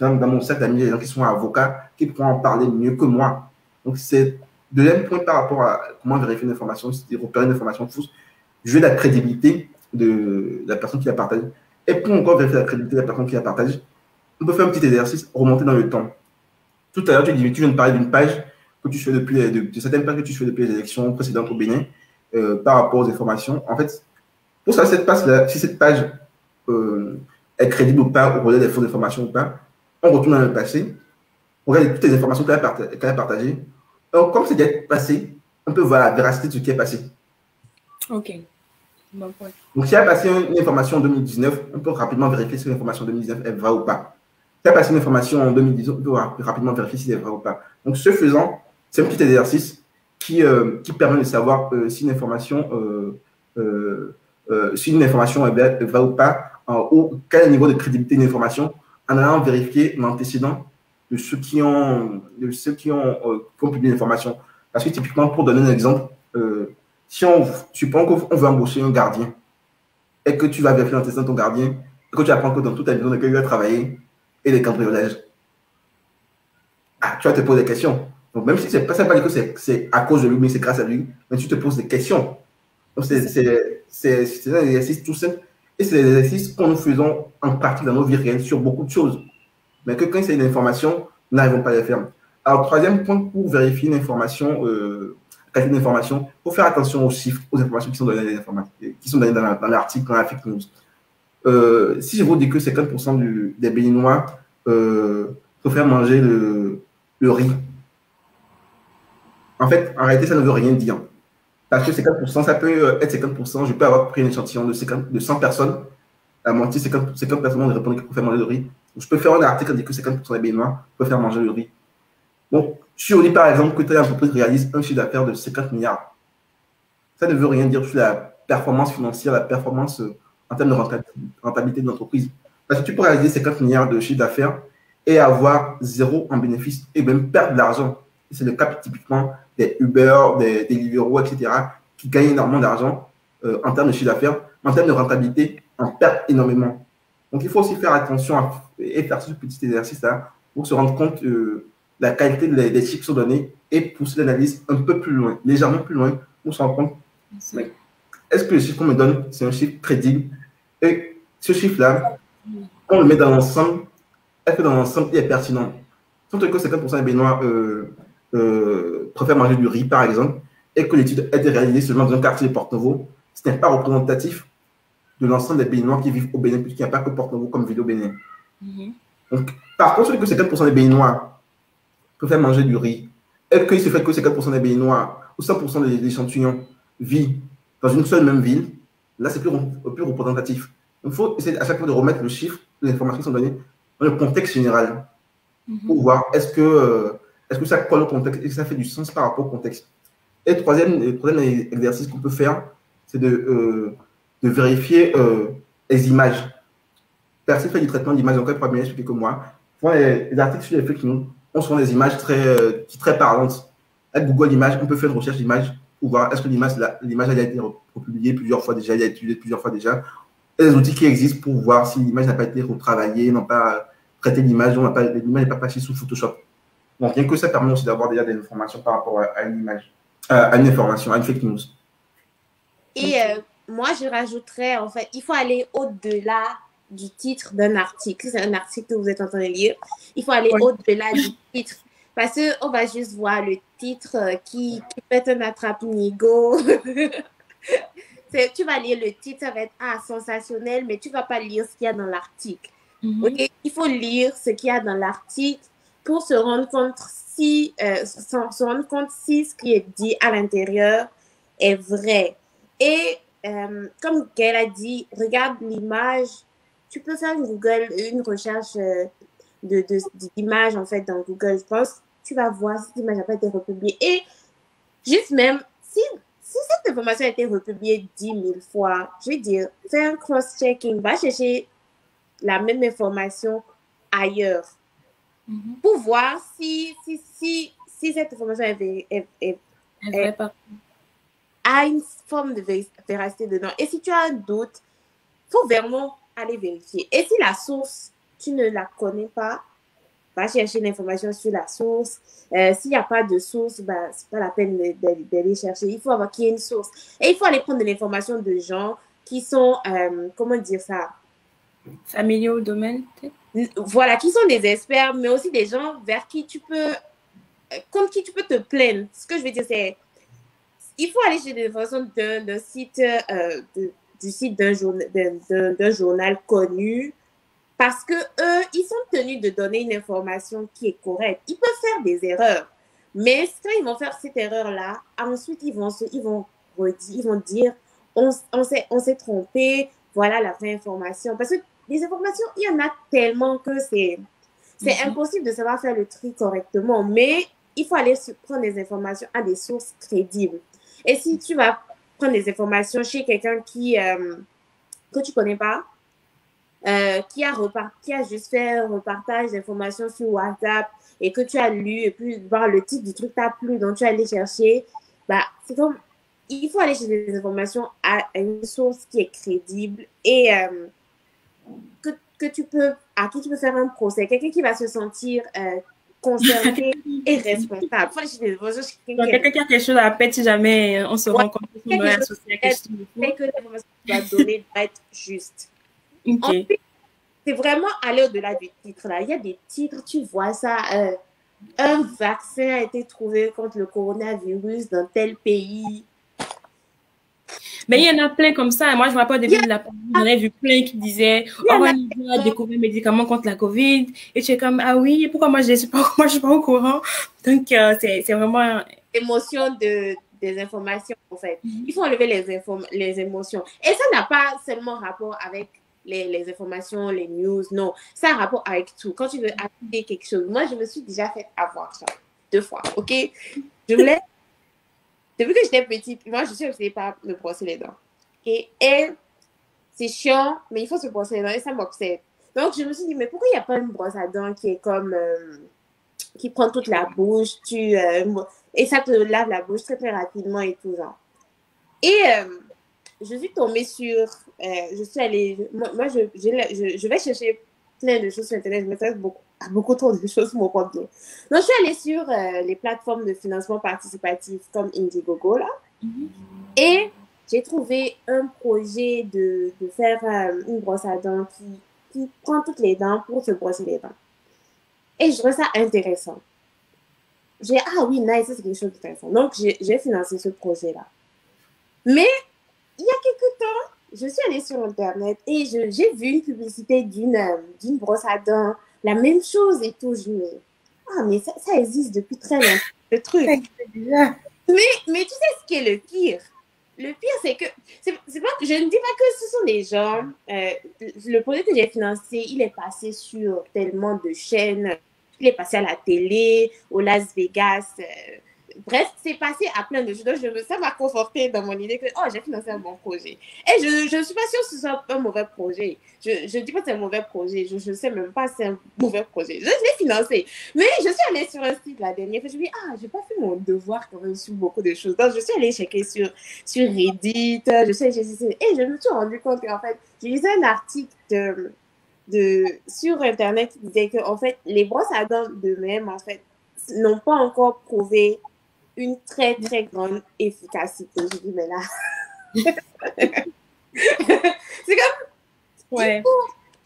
dans mon cercle d'amis, il y a des gens qui sont avocats, qui pourront en parler mieux que moi. Donc, c'est deuxième point par rapport à comment vérifier une information, c'est repérer une information fausse, jouer la crédibilité de la personne qui la partage. Et pour encore vérifier la crédibilité de la personne qui la partage, on peut faire un petit exercice, remonter dans le temps. Tout à l'heure, tu viens de parler d'une page que tu fais de certaines pages que tu fais depuis les élections précédentes au Bénin par rapport aux informations. En fait, pour savoir si cette page est crédible ou pas, ou relève des fausses informations ou pas, on retourne dans le passé, on regarde toutes les informations qu'elle a partagées. Alors, comme c'est déjà passé, on peut voir la véracité de ce qui est passé. Ok. Bon point. Donc, si elle a passé une information en 2019, on peut rapidement vérifier si l'information en 2019 est vraie ou pas. Si elle a passé une information en 2019, on peut rapidement vérifier si elle est vraie ou pas. Donc, ce faisant, c'est un petit exercice qui permet de savoir si une information est vraie ou pas, ou quel est le niveau de crédibilité d'une information, en allant vérifier l'antécédent de ceux qui ont publié l'information. Parce que typiquement, pour donner un exemple, si on suppose qu'on veut embaucher un gardien et que tu vas vérifier l'antécédent de ton gardien et que tu apprends que dans toute ta vie dans laquelle il a travaillé et les cambriolages, tu vas te poser des questions. Donc, même si ça ne veut pas dire que c'est à cause de lui, mais c'est grâce à lui, mais tu te poses des questions. Donc, c'est un exercice tout simple. Et c'est des exercices que nous faisons en pratique dans nos vies réelles sur beaucoup de choses. Mais que quand c'est une information, nous n'arrivons pas à les faire. Alors, troisième point pour vérifier une information, il faut faire attention aux chiffres, aux informations qui sont données dans l'article, dans la fake news. Si je vous dis que 50% des Béninois préfèrent manger le riz, en fait, en réalité, ça ne veut rien dire. Parce que 50%, ça peut être 50%. Je peux avoir pris un échantillon de 100 personnes. La moitié, 50 personnes ont répondu qu'ils préfèrent manger le riz. Je peux faire un article qui dit que 50% des Béninois préfèrent manger le riz. Donc, si on dit par exemple que telle entreprise réalise un chiffre d'affaires de 50 milliards, ça ne veut rien dire sur la performance financière, la performance en termes de rentabilité de l'entreprise. Parce que tu peux réaliser 50 milliards de chiffre d'affaires et avoir zéro en bénéfice et même perdre de l'argent. C'est le cas typiquement des Uber, des Deliveroo, etc., qui gagnent énormément d'argent en termes de chiffre d'affaires, mais en termes de rentabilité, on perd énormément. Donc, il faut aussi faire attention et faire ce petit exercice-là pour se rendre compte de la qualité des chiffres qui sont donnés et pousser l'analyse un peu plus loin, légèrement plus loin, pour se rendre compte, est-ce que le chiffre qu'on me donne, c'est un chiffre crédible? Et ce chiffre-là, on le met dans l'ensemble, est-ce que dans l'ensemble, il est pertinent? Si on te dit que 50% des Béninois préfèrent manger du riz, par exemple, et que l'étude a été réalisée seulement dans un quartier de Porto-Novo, ce n'est pas représentatif de l'ensemble des Béninois qui vivent au Bénin, puisqu'il n'y a pas que Porto-Novo comme ville au Bénin. Donc, par contre, que 50% des Béninois préfèrent manger du riz, et qu'il se fait que 50% des Béninois ou 100% des échantillons vivent dans une seule même ville, là, c'est plus représentatif. Il faut essayer à chaque fois de remettre le chiffre, les informations qui sont données, dans le contexte général, pour voir est-ce que ça colle au contexte, est-ce que ça fait du sens par rapport au contexte. Et le troisième exercice qu'on peut faire, c'est de vérifier les images. Personne fait du traitement d'image, donc elle pourra mieux expliquer que moi. Les articles sur les fake news ont souvent des images très parlantes. Avec Google Images, on peut faire une recherche d'images pour voir est-ce que l'image a été republiée plusieurs fois déjà, elle a été utilisée plusieurs fois déjà. Et les outils qui existent pour voir si l'image n'a pas été retravaillée, n'ont pas traité l'image, l'image n'est pas passée sous Photoshop. Donc, rien que ça permet aussi d'avoir déjà des informations par rapport à une image, à une information, à une fake news. Et moi, je rajouterais, en fait, il faut aller au-delà du titre d'un article. C'est un article que vous êtes en train de lire. Il faut aller au-delà du titre. Parce qu'on va juste voir le titre qui fait un attrape-nigo. Tu vas lire le titre, ça va être sensationnel, mais tu ne vas pas lire ce qu'il y a dans l'article. Okay? Il faut lire ce qu'il y a dans l'article pour se rendre compte si ce qui est dit à l'intérieur est vrai. Et comme Gaëlle a dit, regarde l'image. Tu peux faire une recherche d'image en fait dans Google, je pense. Tu vas voir si l'image n'a pas été republiée. Et juste même, si cette information a été republiée 10 000 fois, je veux dire, fais un cross-checking, va chercher la même information ailleurs pour voir si cette information a une forme de véracité dedans. Et si tu as un doute, il faut vraiment aller vérifier. Et si la source, tu ne la connais pas, va chercher l'information sur la source. S'il n'y a pas de source, bah, ce n'est pas la peine d'aller chercher. Il faut avoir qu'il y ait une source. Et il faut aller prendre de l'information de gens qui sont, comment dire ça? Familiers au domaine, voilà, qui sont des experts, mais aussi des gens vers qui tu peux, contre qui tu peux te plaindre. Ce que je veux dire, c'est, il faut aller chercher des informations d'un site, du site d'un journal connu, parce que eux, ils sont tenus de donner une information qui est correcte. Ils peuvent faire des erreurs, mais quand ils vont faire cette erreur-là, ensuite ils vont dire, on s'est trompé, voilà la vraie information. Parce que les informations, il y en a tellement que c'est impossible de savoir faire le tri correctement, mais il faut aller prendre des informations à des sources crédibles. Et si tu vas prendre des informations chez quelqu'un que tu connais pas, qui a juste fait un repartage d'informations sur WhatsApp et que tu as lu et puis voir le titre du truc t'a plu, donc tu es allé chercher, bah, c'est comme, il faut aller chercher des informations à une source qui est crédible et à qui tu peux faire un procès, quelqu'un qui va se sentir concerné et responsable. Il faut aller chercher des informations chez quelqu'un qui a quelque chose à perdre si jamais on se rend compte qu'on doit associer à quelque chose. Que l'information que tu vas donner doit être juste. Okay. Ensuite, c'est vraiment aller au-delà du titre. Là. Il y a des titres, tu vois ça, un vaccin a été trouvé contre le coronavirus dans tel pays. Mais il y en a plein comme ça. Moi, je me rappelle au début de la pandémie, j'en ai vu plein qui disaient « Oh, on a découvert un médicament contre la COVID. » Et tu es comme « Ah oui, pourquoi moi je ne suis pas au courant? » Donc, c'est vraiment... Émotion des informations, en fait. Il faut enlever les émotions. Et ça n'a pas seulement rapport avec les informations, les news, non. Ça a rapport avec tout. Quand tu veux appliquer quelque chose, moi, je me suis déjà fait avoir ça 2 fois, ok? Je voulais... Depuis que j'étais petite, moi, je suis obsédée par me brosser les dents. Et c'est chiant, mais il faut se brosser les dents et ça m'obsède. Donc, je me suis dit, mais pourquoi il n'y a pas une brosse à dents qui est comme... qui prend toute la bouche, et ça te lave la bouche très, très rapidement et tout, genre. Et je suis tombée sur, je suis allée, moi je vais chercher plein de choses sur Internet, je m'intéresse à beaucoup trop de choses pour mon compte. Donc, je suis allée sur les plateformes de financement participatif comme Indiegogo, là, et j'ai trouvé un projet de faire une brosse à dents qui prend toutes les dents pour se brosser les dents. Et je trouve ça intéressant. Ah oui, nice, c'est quelque chose d'intéressant. Donc, j'ai financé ce projet-là. Mais, il y a quelques temps, je suis allée sur Internet et j'ai vu une publicité d'une brosse à dents, la même chose et tout. Je me dis, mais ça existe depuis très longtemps, le truc. Mais tu sais ce qui est le pire? Le pire, c'est que, c'est pas, je ne dis pas que ce sont des gens, le projet que j'ai financé, il est passé sur tellement de chaînes, il est passé à la télé, au Las Vegas, bref, c'est passé à plein de choses. Donc, ça m'a conforté dans mon idée que, j'ai financé un bon projet. Et je ne suis pas sûre que ce soit un mauvais projet. Je ne dis pas que c'est un mauvais projet. Je ne sais même pas si c'est un mauvais projet. Je l'ai financé. Mais je suis allée sur un site la dernière fois. Je me dis, je n'ai pas fait mon devoir quand même sur beaucoup de choses. Donc, je suis allée checker sur Reddit. Et je me suis rendu compte qu'en fait, j'ai lu un article sur Internet qui disait que, en fait, les brosses à dents d'eux-mêmes, en fait, n'ont pas encore prouvé une très, très grande efficacité. Je dis, mais là, c'est comme, il faut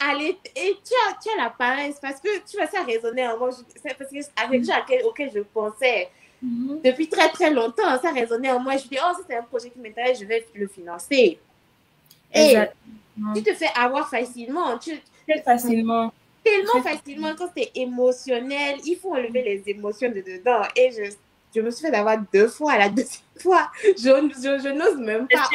aller, et tu as la paresse, parce que tu vois, ça résonnait en moi, parce que avec les gens auxquels je pensais depuis très, très longtemps, ça résonnait en moi. Je dis, ça c'est un projet qui m'intéresse, je vais le financer. Et tu te fais avoir facilement. Facilement. Tellement facilement, quand c'est émotionnel, il faut enlever les émotions de dedans. Et je me suis fait d'avoir 2 fois. À la deuxième fois, je n'ose même pas.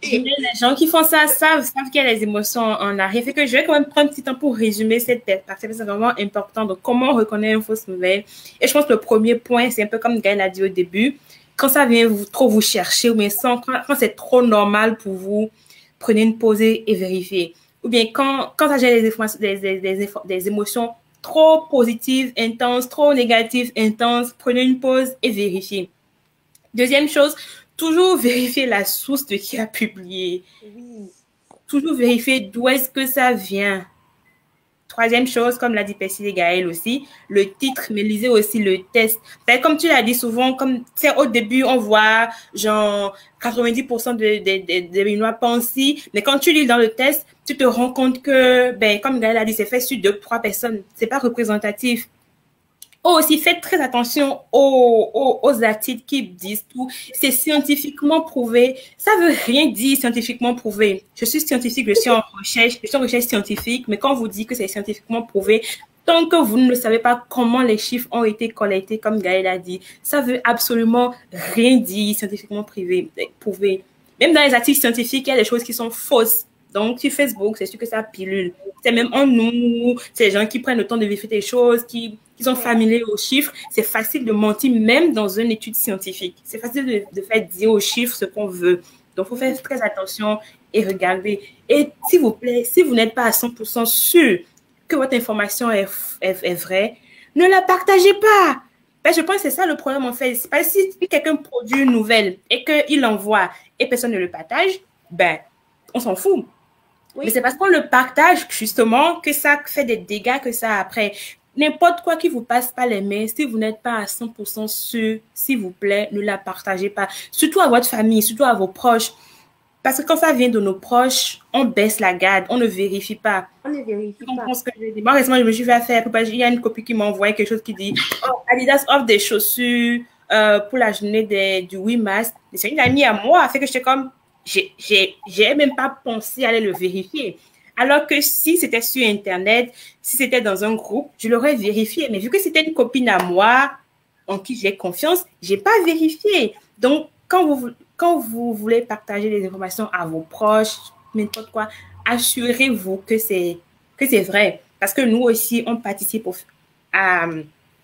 Les gens qui font ça savent qu'il y a les émotions en arrière. Fait que je vais quand même prendre un petit temps pour résumer cette tête, parce que c'est vraiment important. Donc, comment on reconnaît une fausse nouvelle? Et je pense que le premier point, c'est un peu comme Gaëlle a dit au début. Quand ça vient trop vous chercher, ou bien quand c'est trop normal pour vous, prenez une pause et vérifiez. Ou bien quand ça gère des émotions trop positives, intenses, trop négatives, intenses, prenez une pause et vérifiez. Deuxième chose, toujours vérifier la source de qui a publié. Oui. Toujours vérifier d'où est-ce que ça vient. Troisième chose, comme l'a dit Percy et Gaëlle aussi, le titre, mais lisez aussi le test. Comme tu l'as dit souvent, comme au début, on voit genre 90% des Béninois pensent si, mais quand tu lis dans le test, tu te rends compte que, comme Gaëlle a dit, c'est fait sur 2-3 personnes. C'est pas représentatif. Aussi, faites très attention aux articles qui disent tout. C'est scientifiquement prouvé. Ça veut rien dire scientifiquement prouvé. Je suis scientifique, je suis en recherche scientifique, mais quand on vous dit que c'est scientifiquement prouvé, tant que vous ne savez pas comment les chiffres ont été collectés, comme Gaëlle a dit, ça veut absolument rien dire scientifiquement prouvé. Même dans les articles scientifiques, il y a des choses qui sont fausses. Donc, sur Facebook, c'est sûr que ça pilule. C'est même en nous, c'est les gens qui prennent le temps de vérifier des choses, qui sont familiers aux chiffres. C'est facile de mentir même dans une étude scientifique. C'est facile de faire dire aux chiffres ce qu'on veut. Donc, il faut faire très attention et regarder. Et s'il vous plaît, si vous n'êtes pas à 100% sûr que votre information est vraie, ne la partagez pas. Je pense que c'est ça le problème en fait. C'est pas si quelqu'un produit une nouvelle et qu'il l'envoie et personne ne le partage, on s'en fout. Oui. Mais c'est parce qu'on le partage, justement, que ça fait des dégâts que ça après. N'importe quoi qui vous passe par les mains, si vous n'êtes pas à 100% sûr, s'il vous plaît, ne la partagez pas. Surtout à votre famille, surtout à vos proches. Parce que quand ça vient de nos proches, on baisse la garde, on ne vérifie pas. On ne vérifie pas. Moi, récemment, je me suis fait faire, il y a une copine qui m'a envoyé quelque chose qui dit Adidas offre des chaussures pour la journée du 8 mars. C'est une amie à moi, fait que j'étais comme... J'ai même pas pensé à aller le vérifier. Alors que si c'était sur Internet, si c'était dans un groupe, je l'aurais vérifié. Mais vu que c'était une copine à moi, en qui j'ai confiance, j'ai pas vérifié. Donc, quand vous voulez partager des informations à vos proches, n'importe quoi, assurez-vous que c'est vrai. Parce que nous aussi, on participe à...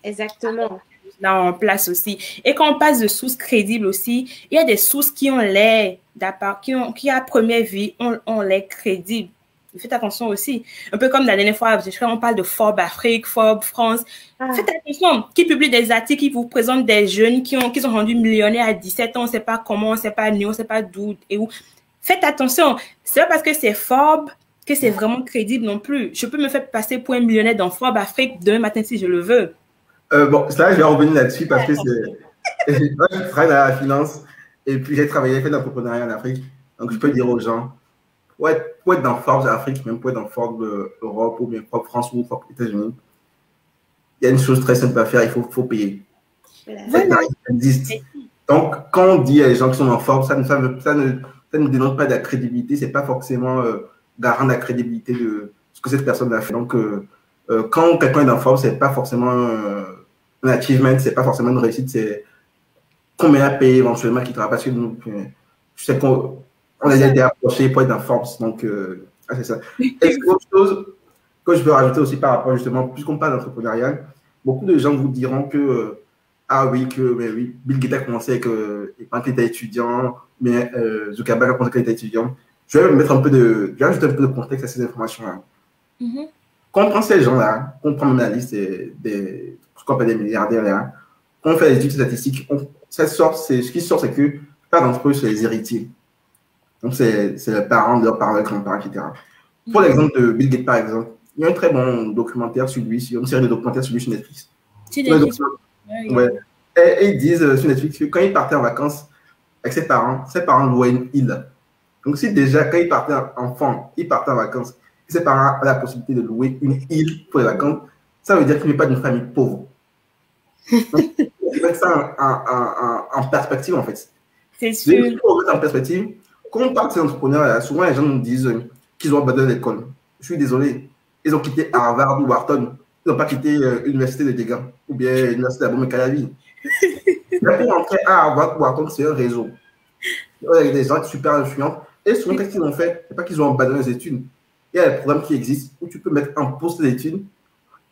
Exactement. Là en place aussi. Et quand on passe de sources crédibles aussi, il y a des sources qui ont l'air qui à première vue ont l'air crédibles. Faites attention aussi. Un peu comme la dernière fois, on parle de Forbes Afrique, Forbes France. Faites attention. Qui publie des articles qui vous présentent des jeunes qui sont rendus millionnaires à 17 ans, on ne sait pas comment, on ne sait pas d'où et où. faites attention. C'est pas parce que c'est Forbes que c'est vraiment crédible non plus. Je peux me faire passer pour un millionnaire dans Forbes Afrique demain matin si je le veux. Bon, ça, je vais revenir là-dessus parce que c'est. Moi, je travaille dans la finance et puis j'ai travaillé, fait de l'entrepreneuriat en Afrique. Donc, je peux dire aux gens, pour être dans Forbes Afrique, même pour être dans Forbes Europe ou bien Forbes France ou Forbes États-Unis, il y a une chose très simple à faire, il faut payer. Cette tarif existe. Donc, quand on dit à les gens qui sont dans Forbes, ça ne dénote pas de la crédibilité, c'est pas forcément garant de la crédibilité de ce que cette personne a fait. Donc, quand quelqu'un est dans Forbes, c'est pas forcément un achievement, c'est pas forcément une réussite, c'est combien à payer éventuellement qui travaille. Parce que nous, je sais qu'on a déjà été approché pour être dans Forbes, donc c'est ça. Et autre chose que je veux rajouter aussi par rapport justement, puisqu'on parle d'entrepreneuriat, beaucoup de gens vous diront que ah oui, oui, Bill Gates a commencé avec quand il était étudiant, mais Zuckerberg a commencé quand il était étudiant. Je vais mettre je vais ajouter un peu de contexte à ces informations-là. Quand on prend ces gens-là, qu'on prend même la liste ce qu'on appelle des milliardaires là, quand on fait les études statistiques, ce qui sort, c'est que pas d'entre eux, c'est les héritiers. Donc, c'est les parents de leurs parents, leurs grands-parents, etc. Pour l'exemple de Bill Gates, par exemple, il y a un très bon documentaire sur lui, une série de documentaires sur lui sur Netflix. Ouais. Et ils disent sur Netflix que quand il partait en vacances avec ses parents louaient une île. Donc, si déjà, quand il partait enfant, il partait en vacances, et ses parents avaient la possibilité de louer une île pour les vacances, ça veut dire qu'il n'est pas d'une famille pauvre. Donc, il faut mettre ça en perspective, en fait. C'est sûr. Il faut mettre en perspective. Quand on parle de ces entrepreneurs, souvent les gens nous disent qu'ils ont abandonné l'école. Je suis désolé. Ils ont quitté Harvard ou Wharton. Ils n'ont pas quitté l'université de Degan ou bien l'université d'Abomey-Calavi. Mais pour entrer à Harvard ou Wharton, c'est un réseau. Il y a des gens super influents. Et souvent, qu'est-ce qu'ils ont fait? C'est pas qu'ils ont abandonné les études. Il y a des programmes qui existent où tu peux mettre en pause tes études.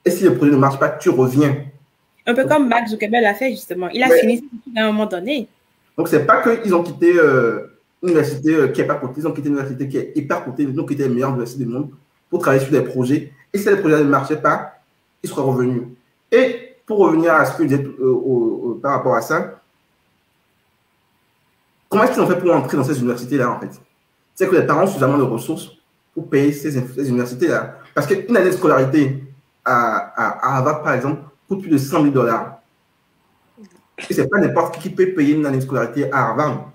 Et si le projet ne marche pas, tu reviens. Un peu comme Mark Zuckerberg l'a fait, justement. Il a fini ses études à un moment donné. Donc, c'est pas qu'ils ont quitté une université qui n'est pas cotée, ils ont quitté une université qui est hyper cotée, ils ont quitté les meilleures universités du monde pour travailler sur des projets. Et si les projets ne marchaient pas, ils seraient revenus. Et pour revenir à ce que je disais par rapport à ça, comment est-ce qu'ils ont fait pour entrer dans ces universités-là, en fait? C'est que les parents ont suffisamment de ressources pour payer ces universités-là. Parce qu'une année de scolarité à Harvard, par exemple, coûte plus de $100 000. Et ce n'est pas n'importe qui peut payer une année de scolarité à Harvard.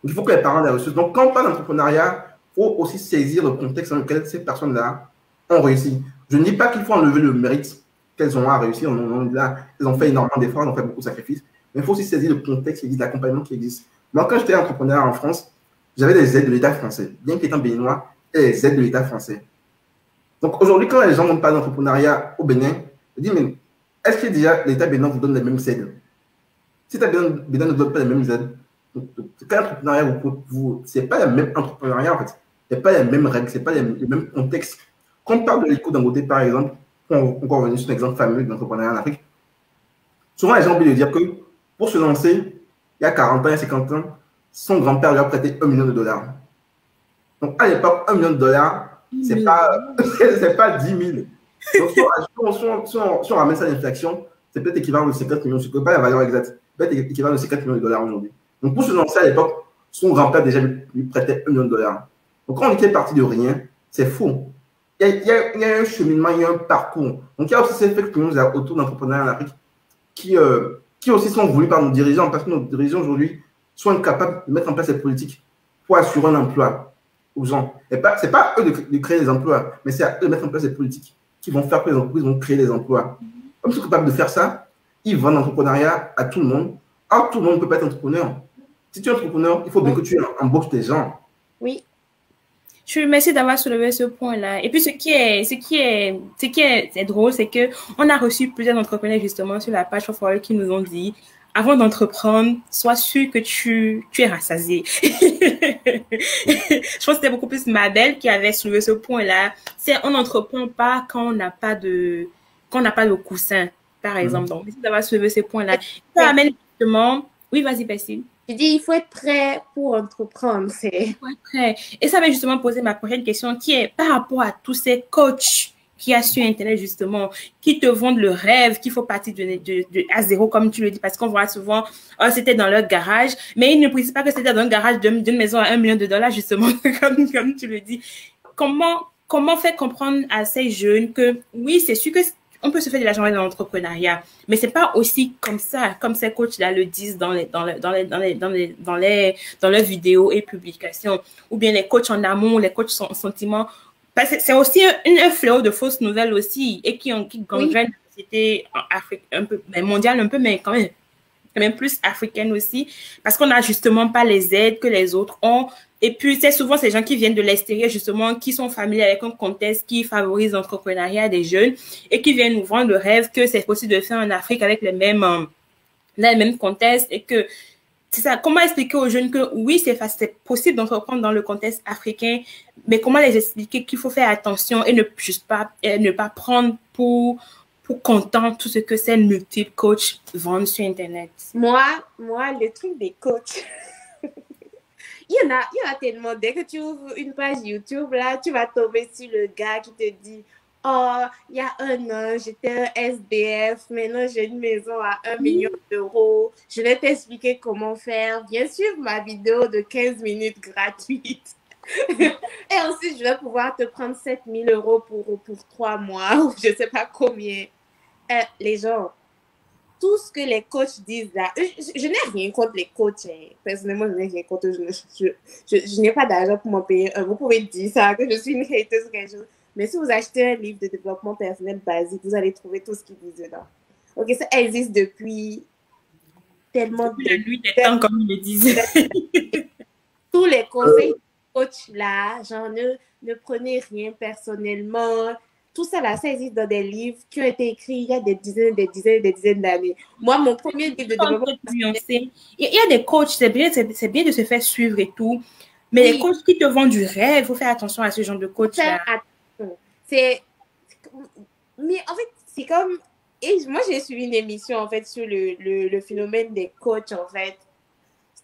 Donc, il faut que les parents aient des ressources. Donc, quand on parle d'entrepreneuriat, il faut aussi saisir le contexte dans lequel ces personnes-là ont réussi. Je ne dis pas qu'il faut enlever le mérite qu'elles ont à réussir. Elles ont fait énormément d'efforts, elles ont fait beaucoup de sacrifices. Mais il faut aussi saisir le contexte qui existe, l'accompagnement qui existe. Moi, quand j'étais entrepreneur en France, j'avais des aides de l'État français. Bien qu'étant béninois, et les aides de l'État français. Donc, aujourd'hui, quand les gens vont parler d'entrepreneuriat au Bénin, je dis, mais est-ce que déjà l'État bénin vous donne les mêmes aides? Si l'État bénin ne donne pas les mêmes aides, quel entrepreneuriat ce n'est pas le même entrepreneuriat en fait. Ce n'est pas les mêmes règles, ce n'est pas le même contexte. Quand on parle de l'éco Dangote par exemple, on va revenir sur un exemple fameux d'entrepreneuriat en Afrique. Souvent, les gens ont oublié de dire que pour se lancer, il y a 40 ans, il y a 50 ans, son grand-père lui a prêté $1 million. Donc, à l'époque, $1 million, c'est pas 10 000. Donc, si on ramène ça à l'inflation, c'est peut-être équivalent de 50 millions. Je ne connais pas la valeur exacte. Peut-être équivalent de 50 millions de dollars aujourd'hui. Donc, pour se lancer à l'époque, son grand-père déjà lui prêtait $1 million. Donc, quand on était parti de rien, c'est fou. Il y a un cheminement, il y a un parcours. Donc, il y a aussi ces fake news autour d'entrepreneurs en Afrique qui aussi sont voulus par nos dirigeants, parce que nos dirigeants aujourd'hui sont incapables de mettre en place des politiques pour assurer un emploi aux gens. Ce n'est pas eux de créer des emplois, mais c'est à eux de mettre en place des politiques qui vont faire que les entreprises vont créer des emplois. Comme ils sont capables de faire ça, ils vendent l'entrepreneuriat à tout le monde. Or, tout le monde ne peut pas être entrepreneur. Si tu es entrepreneur, il faut bien que tu embauches tes gens. Oui. Je te remercie d'avoir soulevé ce point-là. Et puis, ce qui est drôle, c'est que on a reçu plusieurs entrepreneurs justement sur la page Fofolle qui nous ont dit, avant d'entreprendre, sois sûr que tu es rassasié. Je pense que c'était beaucoup plus Mabel qui avait soulevé ce point-là. C'est on n'entreprend pas quand on n'a pas de coussin, par exemple. Donc, merci d'avoir soulevé ce point-là. Ça amène justement. Oui, vas-y, Bessie. Je dis, il faut être prêt pour entreprendre. Il faut être prêt. Et ça va justement poser ma prochaine question qui est par rapport à tous ces coachs qu'il y a sur Internet, justement, qui te vendent le rêve qu'il faut partir à zéro, comme tu le dis, parce qu'on voit souvent, oh, c'était dans leur garage, mais ils ne précisent pas que c'était dans le garage d'une maison à $1 million, justement, comme tu le dis. Comment faire comprendre à ces jeunes que, oui, c'est sûr que on peut se faire de l'argent dans l'entrepreneuriat, mais c'est pas aussi comme ça, comme ces coachs-là le disent dans leurs vidéos et publications, ou bien les coachs en amour, les coachs en sentiment. C'est aussi un fléau de fausses nouvelles aussi, et qui gangrène la société un peu, mondiale un peu, mais quand même plus africaine aussi, parce qu'on n'a justement pas les aides que les autres ont. Et puis, c'est souvent ces gens qui viennent de l'extérieur, justement, qui sont familiers avec un contexte qui favorise l'entrepreneuriat des jeunes et qui viennent nous vendre le rêve que c'est possible de faire en Afrique avec les mêmes contextes, et que c'est ça. Comment expliquer aux jeunes que oui, c'est possible d'entreprendre dans le contexte africain, mais comment les expliquer qu'il faut faire attention et ne pas prendre pour content tout ce que ces multiples coachs vendent sur Internet. Moi, le truc des coachs, il y en a tellement. Dès que tu ouvres une page YouTube, là, tu vas tomber sur le gars qui te dit, oh, il y a un an, j'étais un SDF, maintenant j'ai une maison à 1 million d'euros. Je vais t'expliquer comment faire. Viens suivre ma vidéo de 15 minutes gratuite. Et ensuite, je vais pouvoir te prendre 7 000 euros pour 3 mois, ou je ne sais pas combien. Les gens, tout ce que les coachs disent là, je n'ai rien contre les coachs. Hein. Personnellement, je n'ai rien contre. Je n'ai pas d'argent pour m'en payer. Vous pouvez dire ça, que je suis une hateuse ou quelque chose. Mais si vous achetez un livre de développement personnel basique, vous allez trouver tout ce qu'ils disent dedans. Ok, ça existe depuis tellement de la nuit des temps, comme il le disait. Tous les conseils du coach là, genre ne prenez rien personnellement. Tout ça là, ça existe dans des livres qui ont été écrits il y a des dizaines d'années. Moi, mon premier livre de développement personnel, il y a des coachs, c'est bien de se faire suivre et tout, mais oui, les coachs qui te vendent du rêve, il faut faire attention à ce genre de coach là. Mais en fait, c'est comme, et moi j'ai suivi une émission en fait sur le phénomène des coachs en fait.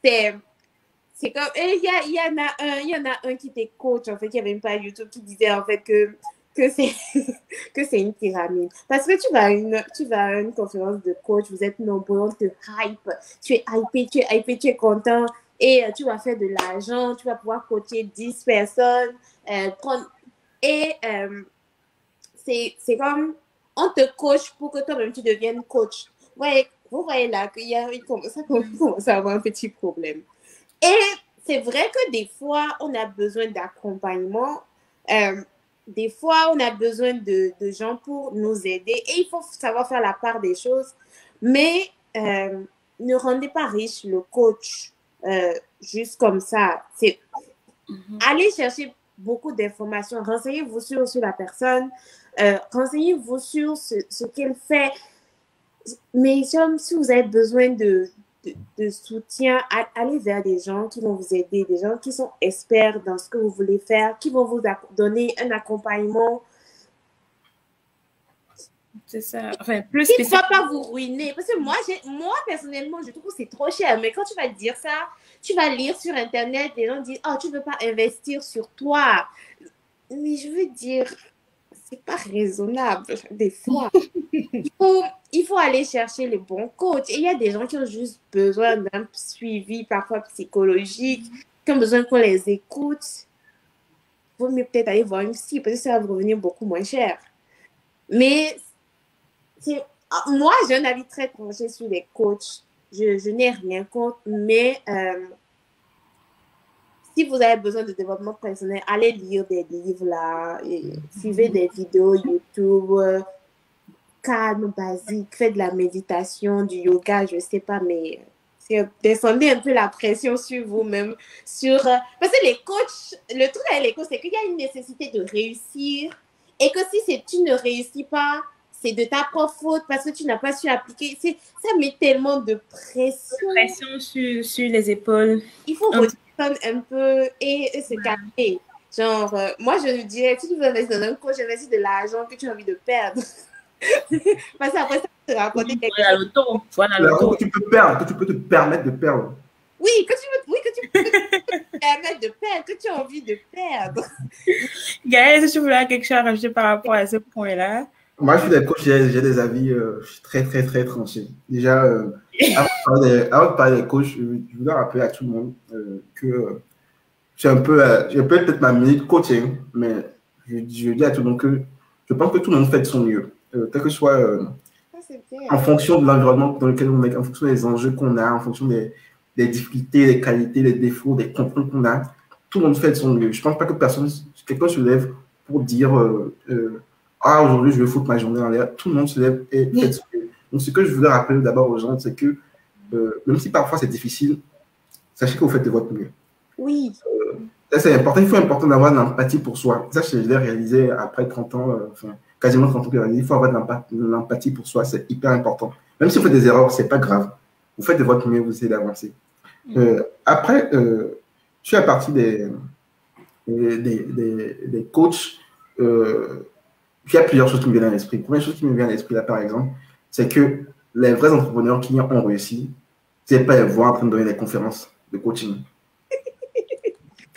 C'est comme, il y en a un qui était coach en fait, qui avait une page YouTube qui disait en fait que c'est une pyramide. Parce que tu vas à une conférence de coach, vous êtes nombreux, on te hype, tu es hypé, tu es content, et tu vas faire de l'argent, tu vas pouvoir coacher 10 personnes, c'est comme, on te coach pour que toi-même tu deviennes coach. Ouais, vous voyez là qu'il y a ça commence à avoir un petit problème. Et c'est vrai que des fois, on a besoin d'accompagnement. Des fois, on a besoin de gens pour nous aider. Et il faut savoir faire la part des choses. Mais ne rendez pas riche le coach juste comme ça. C'est aller chercher beaucoup d'informations. Renseignez-vous sur la personne. Renseignez-vous sur ce qu'elle fait. Mais si vous avez besoin de soutien, allez vers des gens qui vont vous aider, des gens qui sont experts dans ce que vous voulez faire, qui vont vous donner un accompagnement. C'est ça. Enfin, plus qui ne va pas vous ruiner. Parce que moi, personnellement, je trouve que c'est trop cher. Mais quand tu vas dire ça, tu vas lire sur Internet, des gens disent « Oh, tu ne veux pas investir sur toi. » Mais je veux dire, c'est pas raisonnable des fois. Il faut aller chercher le bon coach. Et il y a des gens qui ont juste besoin d'un suivi, parfois psychologique, qui ont besoin qu'on les écoute. Il vaut mieux peut-être aller voir une psy, parce que ça va vous revenir beaucoup moins cher. Mais moi, j'ai un avis très tranché sur les coachs. Je n'ai rien contre, mais si vous avez besoin de développement personnel, allez lire des livres là, et suivez des vidéos YouTube, calme, basique, faites de la méditation, du yoga, je ne sais pas, mais descendez un peu la pression sur vous-même. Parce que les coachs, le truc avec les coachs, c'est qu'il y a une nécessité de réussir, et que si tu ne réussis pas, c'est de ta propre faute parce que tu n'as pas su appliquer. Ça met tellement de pression. Pression sur les épaules. Il faut redescendre un peu et se calmer. Genre, moi, je dirais, si tu veux investir dans un coach, investis de l'argent que tu as envie de perdre. Parce qu'après, ça te rapporter quelque chose. Voilà l'auto. Que tu peux te permettre de perdre. Oui, que tu peux permettre de perdre, que tu as envie de perdre. Gaël, est-ce que tu voulais quelque chose à rajouter par rapport à ce point-là? Moi, je suis des coachs, j'ai des avis très, très, très tranchés. Déjà, avant de parler des coachs, je voulais rappeler à tout le monde que j'ai un peu, je peux peut-être m'amener de coaching, mais je dis à tout le monde que je pense que tout le monde fait de son mieux. Quel que soit en fonction de l'environnement dans lequel on est, en fonction des enjeux qu'on a, en fonction des difficultés, des qualités, des défauts, des contraintes qu'on a, tout le monde fait de son mieux. Je ne pense pas que quelqu'un se lève pour dire ah, aujourd'hui, je vais foutre ma journée en l'air. Tout le monde se lève et fait de son mieux. Donc, ce que je voulais rappeler d'abord aux gens, c'est que même si parfois c'est difficile, sachez que vous faites de votre mieux. Oui. Ça, c'est important. Il faut important d'avoir de l'empathie pour soi. Ça, je l'ai réalisé après 30 ans, quasiment 30 ans que j'ai réalisé. Il faut avoir de l'empathie pour soi. C'est hyper important. Même si vous faites des erreurs, c'est pas grave. Vous faites de votre mieux, vous essayez d'avancer. Après, je suis à partir des coachs. Il y a plusieurs choses qui me viennent à l'esprit. La première chose qui me vient à l'esprit, là, par exemple, c'est que les vrais entrepreneurs qui ont réussi, c'est pas les voir en train de donner des conférences de coaching.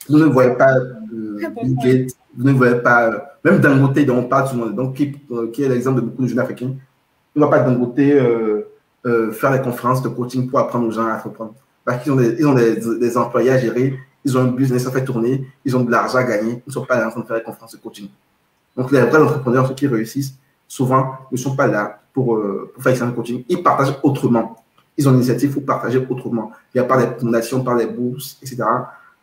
Vous ne voyez pas Bill Gates, vous ne voyez pas, même Dangote, dont on parle souvent, donc, qui est l'exemple de beaucoup de jeunes Africains. On ne voit pas Dangote faire des conférences de coaching pour apprendre aux gens à entreprendre. Parce qu'ils ont des employés à gérer, ils ont un business à faire tourner, ils ont de l'argent à gagner, ils ne sont pas là en train de faire des conférences de coaching. Donc, les vrais entrepreneurs, ceux qui réussissent, souvent, ne sont pas là pour faire un coaching. Ils partagent autrement. Ils ont l'initiative pour partager autrement. Il n'y a pas des fondations, pas des bourses, etc.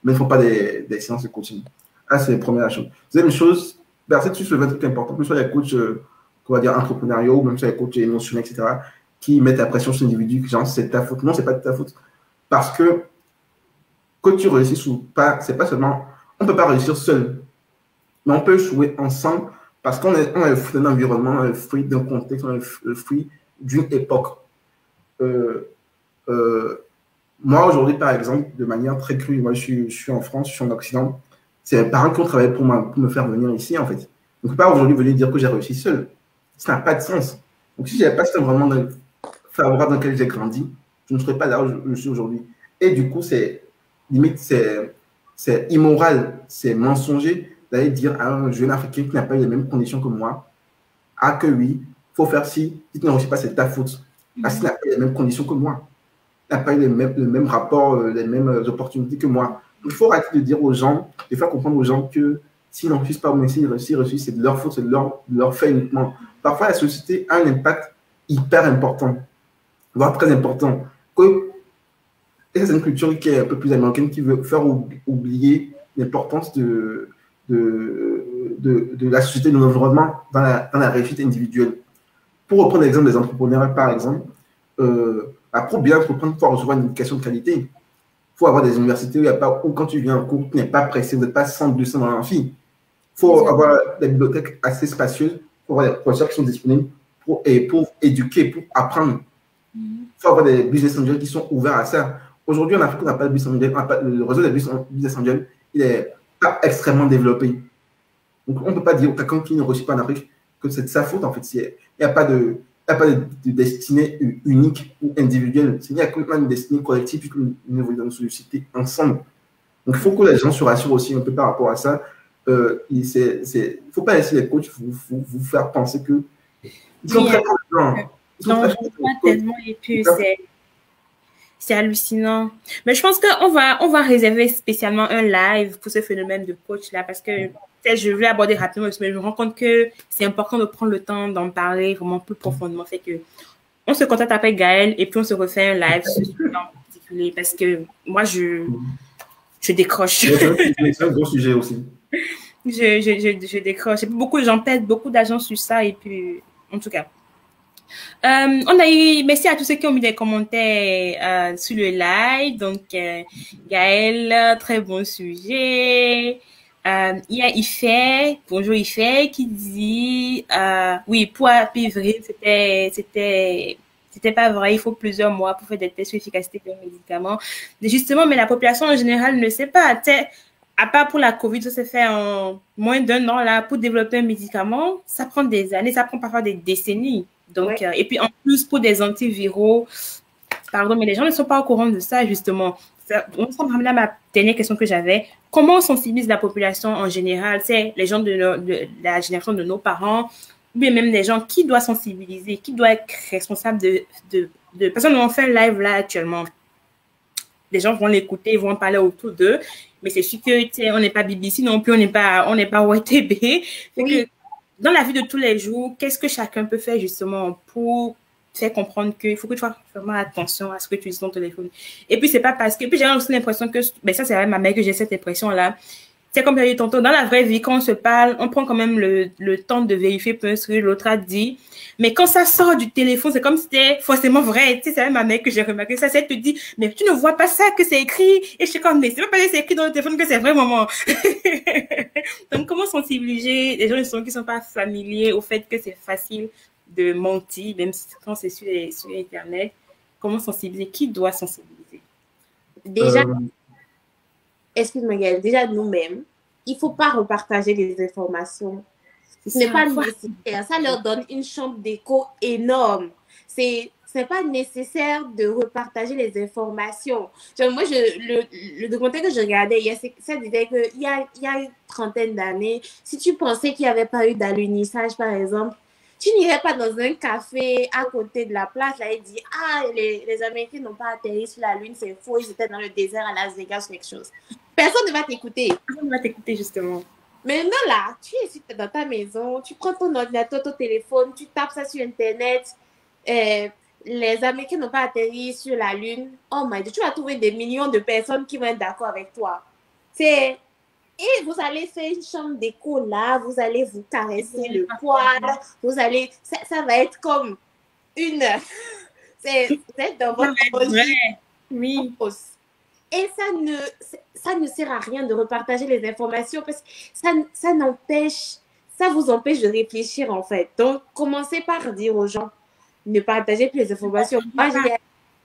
Mais ils ne font pas des séances de coaching. Ça, c'est la première chose. Deuxième chose, c'est tu soulèves un truc important, que ce soit les coachs, on va dire, entrepreneuriaux, ou même sur les coachs émotionnels, etc., qui mettent la pression sur l'individu, genre, c'est ta faute. Non, c'est pas de ta faute. Parce que tu réussisses ou pas, c'est pas seulement, on ne peut pas réussir seul, mais on peut jouer ensemble parce qu'on est le fruit d'un environnement, on est le fruit d'un contexte, on est le fruit d'une époque. Moi, aujourd'hui, par exemple, de manière très crue, moi, je suis en France, je suis en Occident, c'est mes parents qui ont travaillé pour me faire venir ici, en fait. Donc, je ne peux pas aujourd'hui venir dire que j'ai réussi seul. Ça n'a pas de sens. Donc, si je n'avais pas cet environnement favorable dans lequel j'ai grandi, je ne serais pas là où je suis aujourd'hui. Et du coup, c'est limite, c'est immoral, c'est mensonger d'aller dire à un jeune Africain qui n'a pas eu les mêmes conditions que moi, ah que oui, il faut faire ci, si tu n'as réussi pas, c'est ta faute. Parce qu'il n'a pas eu les mêmes conditions que moi. Il n'a pas eu le même rapport, les mêmes opportunités que moi. Il faut arrêter de dire aux gens, de faire comprendre aux gens que s'ils n'en réussissent pas, mais s'ils réussissent, c'est de leur faute, c'est de leur fait uniquement. Parfois, la société a un impact hyper important, voire très important. Et c'est une culture qui est un peu plus américaine, qui veut faire oublier l'importance de la société, de l'environnement dans la réussite individuelle. Pour reprendre l'exemple des entrepreneurs, par exemple, pour bien entreprendre, il faut recevoir une éducation de qualité. Il faut avoir des universités où quand tu viens en cours, tu n'es pas pressé, vous n'êtes pas 100, 200 dans l'amphi. Il faut avoir des bibliothèques assez spacieuses, pour avoir des professeurs qui sont disponibles pour éduquer, pour apprendre. Il faut avoir des business angels qui sont ouverts à ça. Aujourd'hui, en Afrique, on n'a pas de business angel. Le réseau des business angels, il n'est pas extrêmement développé. Donc, on ne peut pas dire à quelqu'un qui ne réussit pas en Afrique que c'est de sa faute. En fait, il n'y a pas de destinée unique ou individuelle. Il y a une destinée collective puisque nous évoluons dans une société ensemble. Donc, il faut que les gens se rassurent aussi un peu par rapport à ça. Il ne faut pas laisser les coachs vous faire penser que ils sont très présents. Non, je vois tellement et puis c'est hallucinant. Mais je pense qu'on va réserver spécialement un live pour ce phénomène de coach là parce que je vais aborder rapidement, mais je me rends compte que c'est important de prendre le temps d'en parler vraiment plus profondément. Fait que on se contacte après Gaël et puis on se refait un live sur ce sujet en particulier parce que moi je décroche. C'est un gros sujet aussi. Je décroche. Et puis beaucoup de gens perdent beaucoup d'argent sur ça et puis en tout cas. On a eu, merci à tous ceux qui ont mis des commentaires sur le live. Donc, Gaël, très bon sujet. Il y a Ife, bonjour Ife, qui dit, oui, pour Apivrid, c'était pas vrai, il faut plusieurs mois pour faire des tests sur l'efficacité d'un médicament. Mais justement, mais la population en général ne sait pas. À part pour la COVID, ça s'est fait en moins d'1 an, là, pour développer un médicament, ça prend des années, ça prend parfois des décennies. Donc, et puis en plus, pour des antiviraux, pardon, mais les gens ne sont pas au courant de ça, justement. ça me ramène à ma dernière question que j'avais. Comment on sensibilise la population en général? C'est les gens de la génération de nos parents, ou bien même les gens qui doivent sensibiliser, qui doivent être responsables parce qu'on fait un live là actuellement. Les gens vont l'écouter, ils vont en parler autour d'eux, mais c'est sûr que on n'est pas BBC non plus, on n'est pas YTB. Oui. Dans la vie de tous les jours, qu'est-ce que chacun peut faire justement pour faire comprendre qu'il faut que tu fasses vraiment attention à ce que tu dis sur ton téléphone. Et puis c'est pas parce que, puis j'ai aussi l'impression que, ben ça c'est avec ma mère que j'ai cette impression là. C'est comme j'ai dit tantôt, dans la vraie vie, quand on se parle, on prend quand même le temps de vérifier ce que l'autre a dit. Mais quand ça sort du téléphone, c'est comme si c'était forcément vrai. Tu sais, c'est avec ma mère que j'ai remarqué ça. Elle te dit, mais tu ne vois pas ça que c'est écrit. Et je suis comme, mais c'est pas parce que c'est écrit dans le téléphone que c'est vrai, maman. Donc, comment sensibiliser les gens qui sont pas familiers au fait que c'est facile de mentir, même quand c'est sur Internet? Comment sensibiliser? Qui doit sensibiliser? Déjà, excuse-moi, Gaëlle, déjà nous-mêmes, il ne faut pas repartager les informations. Ce n'est pas nécessaire. Ça leur donne une chambre d'écho énorme. Ce n'est pas nécessaire de repartager les informations. Genre, moi, le documentaire que je regardais hier, ça disait qu'il y a une trentaine d'années, si tu pensais qu'il n'y avait pas eu d'alunissage, par exemple, tu n'irais pas dans un café à côté de la place là et dis « Ah, les Américains n'ont pas atterri sur la Lune, c'est faux, ils étaient dans le désert à Las Vegas, quelque chose. » Personne ne va t'écouter. Personne ne va t'écouter, justement. Maintenant, là, tu es dans ta maison, tu prends ton ordinateur, ton téléphone, tu tapes ça sur Internet. Les Américains n'ont pas atterri sur la Lune. Oh my God, tu vas trouver des millions de personnes qui vont être d'accord avec toi. Et vous allez faire une chambre d'écho là, vous allez vous caresser le poil, vous allez, ça va être comme une, c'est dans votre oui. Et ça ne sert à rien de repartager les informations parce que ça vous empêche de réfléchir en fait. Donc, commencez par dire aux gens, ne partagez plus les informations. Moi,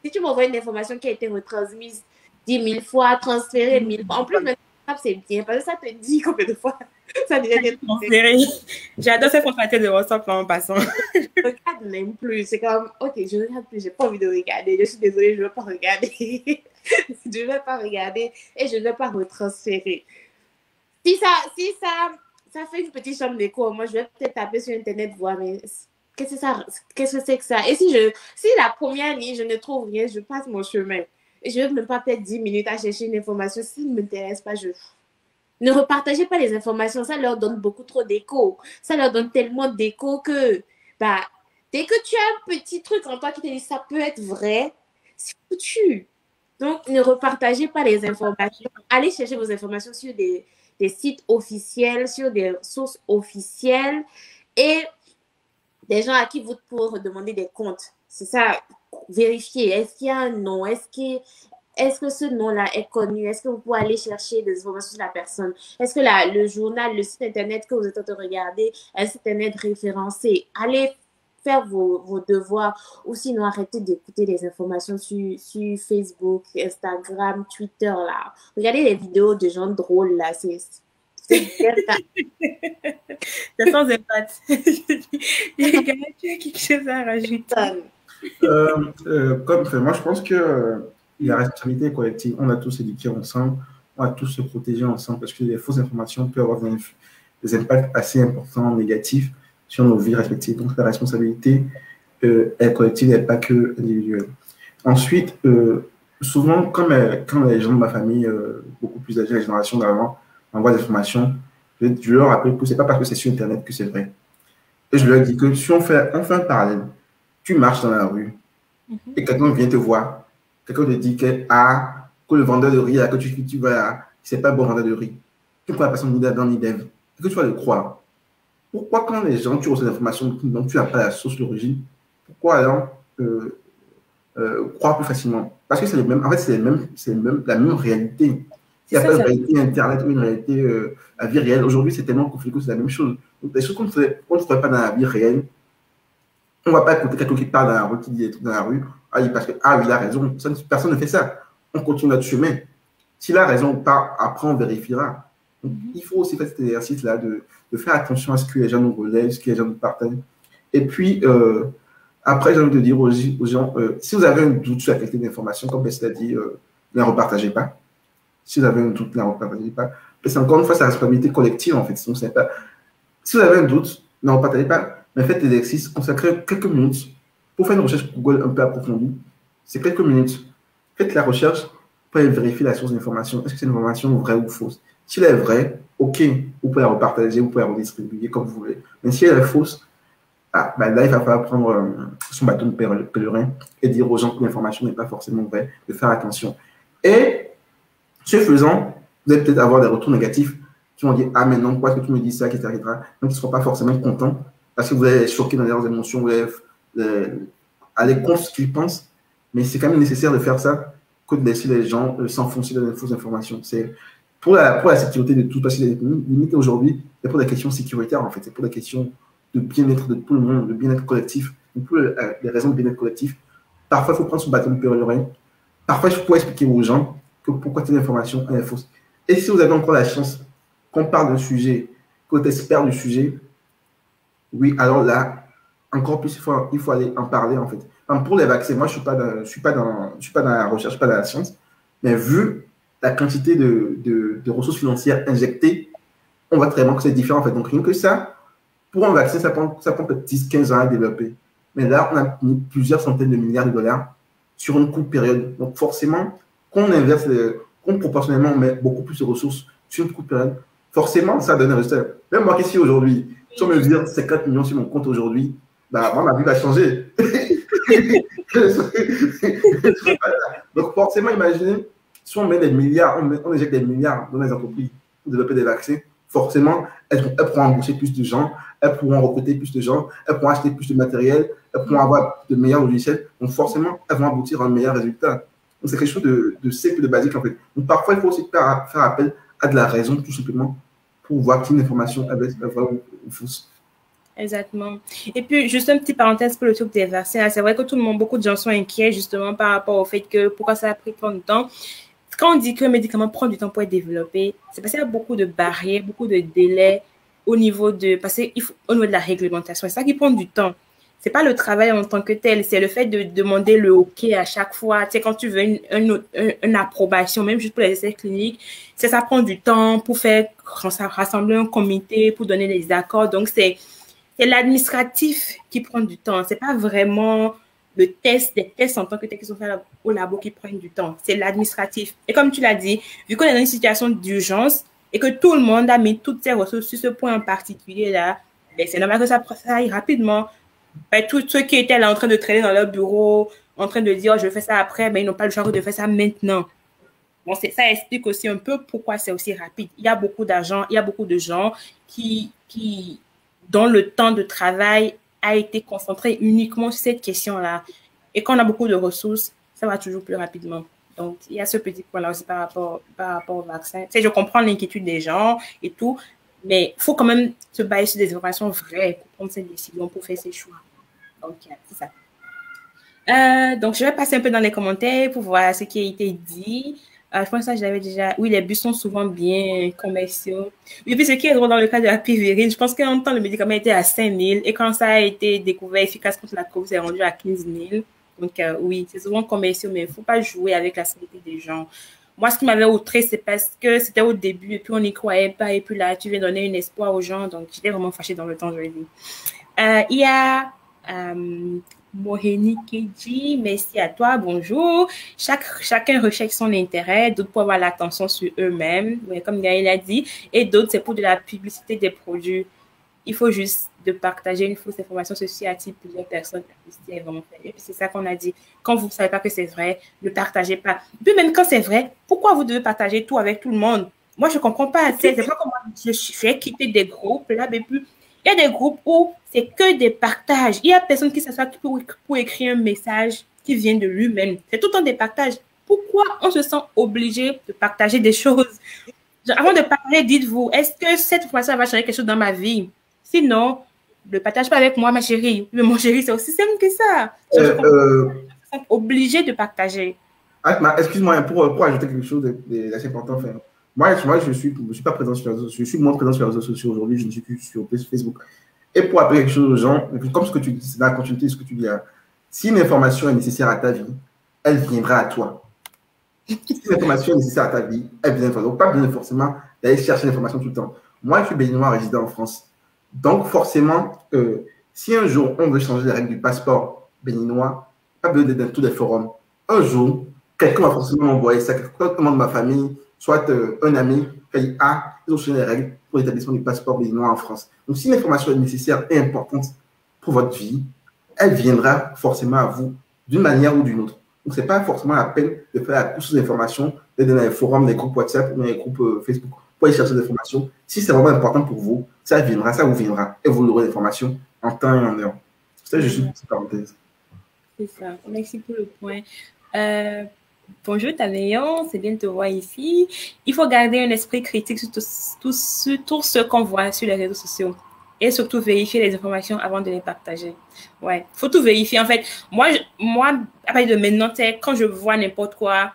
si tu m'envoies une information qui a été retransmise 10 000 fois, transférée 1000 fois, en plus, c'est bien parce que ça te dit combien de fois ça devient transféré. J'adore cette fonctionnalité de WhatsApp en passant. Je regarde même plus. C'est comme, ok, je regarde plus, j'ai pas envie de regarder. Je suis désolée, je ne veux pas regarder. Je ne vais pas regarder et je ne vais pas retransférer. Si ça fait une petite chambre d'écho, moi, je vais peut-être taper sur Internet, voir, mais qu'est-ce que c'est que ça? Et si la première ligne, je ne trouve rien, je passe mon chemin. Et je ne vais même pas peut-être 10 minutes à chercher une information. S'il ne m'intéresse pas, ne repartagez pas les informations. Ça leur donne beaucoup trop d'écho. Ça leur donne tellement d'écho que, dès que tu as un petit truc en toi qui te dit ça peut être vrai, c'est foutu. Donc, ne repartagez pas les informations. Allez chercher vos informations sur des sites officiels, sur des sources officielles et des gens à qui vous pouvez demander des comptes. C'est ça. Vérifier, est-ce qu'il y a un nom, est-ce que ce nom-là est connu, est-ce que vous pouvez aller chercher des informations sur la personne, est-ce que le journal, le site internet que vous êtes en train de regarder est un site internet référencé. Allez faire vos devoirs ou sinon arrêtez d'écouter les informations sur Facebook, Instagram, Twitter là. Regardez les vidéos de gens drôles là, c'est sans impact. Tu as quelque chose à rajouter? Moi, je pense que la responsabilité collective, on a tous éduqué ensemble, on a tous se protéger ensemble parce que les fausses informations peuvent avoir des impacts assez importants, négatifs sur nos vies respectives. Donc, la responsabilité est collective et pas que individuelle. Ensuite, souvent, quand les gens de ma famille, beaucoup plus âgés, la génération d'avant, m'envoient des informations, je leur rappelle que ce n'est pas parce que c'est sur Internet que c'est vrai. Et je leur dis que si on fait un parallèle, tu marches dans la rue et quelqu'un vient te voir, quelqu'un te dit que le vendeur de riz là, que tu vas, c'est pas un bon vendeur de riz. Tu crois la personne ni d'Adam ni d'Ève. Est-ce que tu vas le croire? Pourquoi quand les gens, tu reçois des informations dont tu n'as pas la source d'origine, pourquoi alors croire plus facilement? Parce que c'est la même réalité. Il n'y a pas une réalité Internet ou une réalité la vie réelle. Aujourd'hui, c'est tellement compliqué que c'est la même chose. Donc, des choses qu'on ne ferait pas dans la vie réelle, on ne va pas écouter quelqu'un qui parle dans la rue, qui dit des trucs dans la rue, parce que, il a raison. Personne ne fait ça. On continue notre chemin. S'il a raison ou pas, après, on vérifiera. Donc, il faut aussi faire cet exercice-là de faire attention à ce que les gens nous relaient, ce que les gens nous partagent. Et puis, après, j'ai envie de dire aux gens, si vous avez un doute sur la qualité d'information, comme Bess l'a dit, ne la repartagez pas. Si vous avez un doute, ne la repartagez pas. Parce que encore une fois, c'est la responsabilité collective, en fait. Si vous avez un doute, ne la repartagez pas, mais faites l'exercice, consacrez quelques minutes pour faire une recherche Google un peu approfondie. C'est quelques minutes. Faites la recherche pour vérifier la source d'information. Est-ce que c'est une information vraie ou fausse? Si elle est vraie, OK, vous pouvez la repartager, vous pouvez la redistribuer comme vous voulez. Mais si elle est fausse, là, il va falloir prendre son bâton de pèlerin et dire aux gens que l'information n'est pas forcément vraie, de faire attention. Et ce faisant, vous allez peut-être avoir des retours négatifs qui vont dire « Ah, mais non, pourquoi est-ce que tu me dis ça, etc. etc. » Donc, ils ne seront pas forcément contents parce que vous allez être choqué dans leurs émotions, vous allez aller contre ce qu'ils pensent. Mais c'est quand même nécessaire de faire ça que de laisser les gens s'enfoncer dans les fausses informations. C'est pour la sécurité de tout, parce que limite aujourd'hui, c'est pour des questions sécuritaires, en fait. C'est pour des questions de bien-être de tout le monde, de bien-être collectif, pour les raisons de bien-être collectif. Parfois, il faut prendre son bâton de pèlerin. Parfois, il faut expliquer aux gens que pourquoi telle information est fausse. Et si vous avez encore la chance qu'on parle d'un sujet, que vous êtes expert du sujet, oui, alors là, encore plus, il faut aller en parler, en fait. Enfin, pour les vaccins, moi, je ne suis pas dans la recherche, je ne suis pas dans la science, mais vu la quantité de ressources financières injectées, on voit très bien que c'est différent, en fait. Donc, rien que ça, pour un vaccin, ça prend peut-être 10-15 ans à développer. Mais là, on a mis plusieurs centaines de milliards de dollars sur une courte période. Donc, forcément, qu'on proportionnellement, on met beaucoup plus de ressources sur une courte période, forcément, ça donne un résultat. Même moi, qu'ici, aujourd'hui, si on me dit 50 millions sur mon compte aujourd'hui, bah, moi, ma vie va changer. Donc, forcément, imaginez, si on met des milliards, on injecte des milliards dans les entreprises pour développer des vaccins, forcément, elles pourront embaucher plus de gens, elles pourront recruter plus de gens, elles pourront acheter plus de matériel, elles pourront avoir de meilleurs logiciels. Donc, forcément, elles vont aboutir à un meilleur résultat. Donc, c'est quelque chose de simple, de basique, en fait. Donc, parfois, il faut aussi faire appel à de la raison, tout simplement, pour voir qu'une information est vraie ou fausse. Exactement. Et puis, juste une petite parenthèse pour le truc des vaccins. C'est vrai que tout le monde, beaucoup de gens sont inquiets justement par rapport au fait que pourquoi ça a pris tant de temps. Quand on dit qu'un médicament prend du temps pour être développé, c'est parce qu'il y a beaucoup de barrières, beaucoup de délais au niveau de la réglementation. C'est ça qui prend du temps. C'est pas le travail en tant que tel, c'est le fait de demander le OK à chaque fois. Tu sais, quand tu veux une approbation, même juste pour les essais cliniques, ça prend du temps pour faire rassembler un comité, pour donner des accords. Donc, c'est l'administratif qui prend du temps. C'est pas vraiment des tests en tant que tel qui sont faits au labo qui prennent du temps. C'est l'administratif. Et comme tu l'as dit, vu qu'on est dans une situation d'urgence et que tout le monde a mis toutes ses ressources sur ce point en particulier-là, ben c'est normal que ça aille rapidement. Ben, tous ceux qui étaient là en train de traîner dans leur bureau, en train de dire oh, je fais ça après, ben, ils n'ont pas le choix de faire ça maintenant. Bon, ça explique aussi un peu pourquoi c'est aussi rapide. Il y a beaucoup d'argent, il y a beaucoup de gens dont le temps de travail a été concentré uniquement sur cette question-là. Et quand on a beaucoup de ressources, ça va toujours plus rapidement. Donc, il y a ce petit point-là aussi par rapport au vaccin. Tu sais, je comprends l'inquiétude des gens et tout, mais il faut quand même se baser sur des informations vraies pour prendre ces décisions, pour faire ses choix. Donc, c'est ça. Donc, je vais passer un peu dans les commentaires pour voir ce qui a été dit. Je pense que ça, je l'avais déjà. Oui, les bus sont souvent bien commerciaux. Et puis, ce qui est drôle dans le cas de la pivirine, je pense qu'en même temps, le médicament était à 5 000 et quand ça a été découvert efficace contre la COVID, c'est rendu à 15 000. Donc, oui, c'est souvent commerciaux, mais il ne faut pas jouer avec la santé des gens. Moi, ce qui m'avait outré, c'est parce que c'était au début et puis on n'y croyait pas. Et puis là, tu viens donner un espoir aux gens. Donc, j'étais vraiment fâchée dans le temps, je l'ai dit. Il y a Moheni Keji, merci à toi, bonjour. Chacun recherche son intérêt, d'autres pour avoir l'attention sur eux-mêmes, comme Gaël a dit, et d'autres, c'est pour de la publicité des produits. Il faut juste de partager une fausse information, ceci attire plusieurs personnes. Et puis c'est ça qu'on a dit. Quand vous ne savez pas que c'est vrai, ne partagez pas. Puis même quand c'est vrai, pourquoi vous devez partager tout avec tout le monde? Moi, je ne comprends pas. C'est pas comment je fais quitter des groupes, là, mais plus. Il y a des groupes où c'est que des partages. Il y a personne qui s'assoit pour écrire un message qui vient de lui-même. C'est tout le temps des partages. Pourquoi on se sent obligé de partager des choses? Avant de parler, dites-vous, est-ce que cette information va changer quelque chose dans ma vie? Sinon, ne partage pas avec moi, ma chérie. Mais mon chéri, c'est aussi simple que ça. Obligé de partager. Excuse-moi, pour ajouter quelque chose d'assez important. Moi, je ne suis pas présent sur les réseaux sociaux. Je suis moins présent sur les réseaux sociaux aujourd'hui. Je ne suis plus sur Facebook. Et pour appeler quelque chose aux gens, comme ce que tu dis, c'est dans la continuité de ce que tu dis là. Si une information est nécessaire à ta vie, elle viendra à toi. Si l'information est nécessaire à ta vie, elle vient de toi. Donc, pas besoin forcément d'aller chercher l'information tout le temps. Moi, je suis béninois résident en France. Donc, forcément, si un jour on veut changer les règles du passeport béninois, pas besoin d'être dans tous les forums. Un jour, quelqu'un va forcément m'envoyer ça, quelqu'un de ma famille, soit un ami, qui dit ah, ils ont changé les règles pour l'établissement du passeport béninois en France. Donc, si l'information est nécessaire et importante pour votre vie, elle viendra forcément à vous d'une manière ou d'une autre. Donc, ce n'est pas forcément la peine de faire la course d'informations, d'être dans les forums, les groupes WhatsApp ou dans les groupes Facebook pour aller chercher des informations. Si c'est vraiment important pour vous, ça viendra, ça vous viendra et vous aurez l'information en temps et en heure. C'est ça, je suis pour cette parenthèse. C'est ça. Merci pour le point. Bonjour Taméon, c'est bien de te voir ici. Il faut garder un esprit critique sur tout ce qu'on voit sur les réseaux sociaux et surtout vérifier les informations avant de les partager. Ouais, faut tout vérifier. En fait, moi, à partir de maintenant, quand je vois n'importe quoi,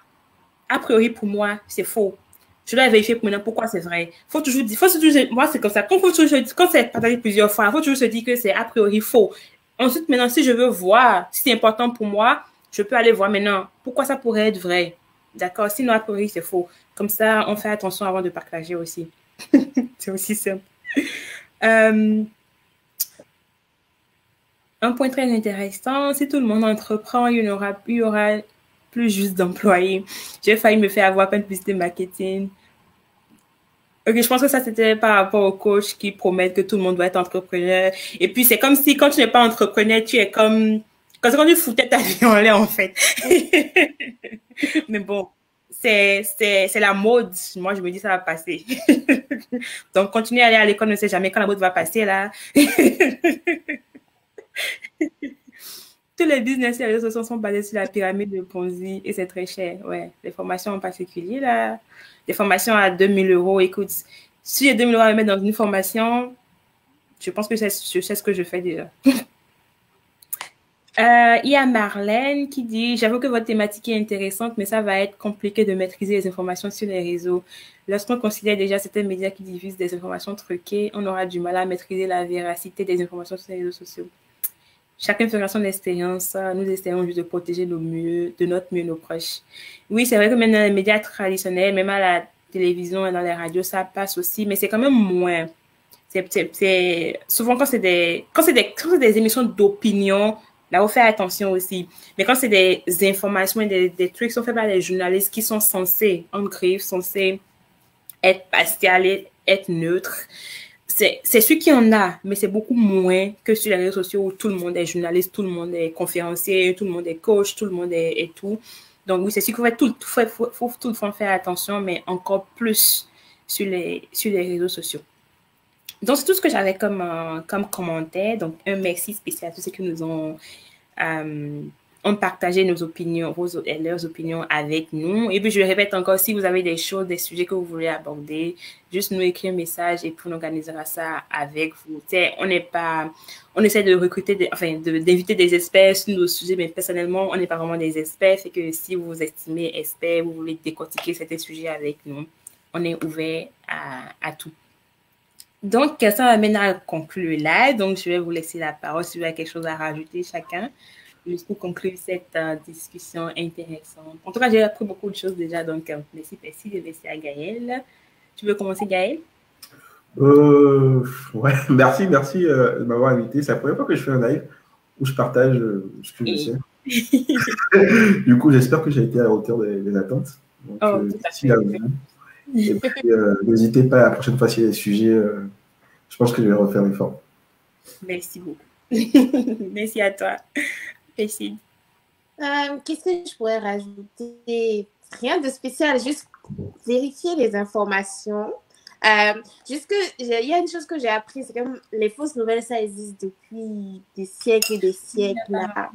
a priori pour moi, c'est faux. Je dois vérifier pour maintenant pourquoi c'est vrai. Faut toujours dire, moi c'est comme ça. Quand c'est partagé plusieurs fois, faut toujours se dire que c'est a priori faux. Ensuite, maintenant, si je veux voir, si c'est important pour moi, je peux aller voir maintenant pourquoi ça pourrait être vrai. D'accord? Sinon, a priori, c'est faux. Comme ça, on fait attention avant de partager aussi. C'est aussi simple. Un point très intéressant, si tout le monde entreprend, il y aura plus juste d'employés. J'ai failli me faire avoir plein de publicité marketing. Ok, je pense que ça, c'était par rapport aux coachs qui promettent que tout le monde doit être entrepreneur. Et puis, c'est comme si quand tu n'es pas entrepreneur, tu es comme... Quand tu foutais ta vie en l'air, en fait. Mais bon, c'est la mode. Moi, je me dis, ça va passer. Donc, continuez à aller à l'école, ne sait jamais quand la mode va passer, là. Tous les business et les réseaux sociaux sont basés sur la pyramide de Ponzi et c'est très cher. Ouais, les formations en particulier, là. Des formations à 2000 €. Écoute, si j'ai 2000 € à mettre dans une formation, je pense que je sais ce que je fais déjà. Il y a Marlène qui dit « J'avoue que votre thématique est intéressante, mais ça va être compliqué de maîtriser les informations sur les réseaux. Lorsqu'on considère déjà certains médias qui diffusent des informations truquées, on aura du mal à maîtriser la véracité des informations sur les réseaux sociaux. Chacun fera son expérience. Nous essayons juste de protéger de notre mieux nos proches. » Oui, c'est vrai que même dans les médias traditionnels, même à la télévision et dans les radios, ça passe aussi, mais c'est quand même moins. C'est souvent quand c'est des émissions d'opinion, là, on fait attention aussi. Mais quand c'est des informations et des trucs qui sont faits par les journalistes qui sont censés, en griffe, censés être partiels, être neutres, c'est sûr qu'il y en a, mais c'est beaucoup moins que sur les réseaux sociaux où tout le monde est journaliste, tout le monde est conférencier, tout le monde est coach, tout le monde est tout. Donc oui, c'est sûr qu'il faut tout le temps faire attention, mais encore plus sur les réseaux sociaux. Donc, c'est tout ce que j'avais comme commentaire. Donc, un merci spécial à tous ceux qui nous ont partagé nos opinions, leurs opinions avec nous. Et puis, je le répète encore, si vous avez des choses, des sujets que vous voulez aborder, juste nous écrire un message et puis on organisera ça avec vous. On essaie de recruter, d'inviter des experts sur nos sujets, mais personnellement, on n'est pas vraiment des experts. C'est que si vous vous estimez expert, vous voulez décortiquer certains sujets avec nous, on est ouvert à tout. Donc, ça m'amène à conclure là. Donc, je vais vous laisser la parole si vous avez quelque chose à rajouter chacun, juste pour conclure cette discussion intéressante. En tout cas, j'ai appris beaucoup de choses déjà. Donc, merci. Je vais laisser à Gaël. Tu veux commencer, Gaël? Ouais, merci de m'avoir invité. C'est la première fois que je fais un live où je partage ce que je sais. Du coup, j'espère que j'ai été à la hauteur des attentes. Donc, merci à vous. Et puis, n'hésitez pas, la prochaine fois, s'il y a des sujets, je pense que je vais refaire l'effort. Merci beaucoup. Merci à toi. Merci. Qu'est-ce que je pourrais rajouter? Rien de spécial, juste vérifier les informations. Il y a une chose que j'ai appris, c'est que les fausses nouvelles, ça existe depuis des siècles et des siècles. Là.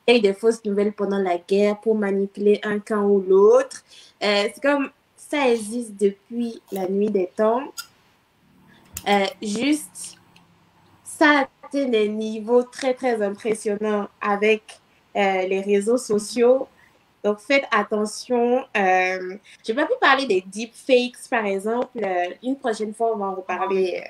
Il y a eu des fausses nouvelles pendant la guerre pour manipuler un camp ou l'autre. C'est comme ça existe depuis la nuit des temps. Juste, ça atteint des niveaux très, très impressionnants avec les réseaux sociaux. Donc, faites attention. Je n'ai pas pu parler des deepfakes, par exemple. Une prochaine fois, on va en reparler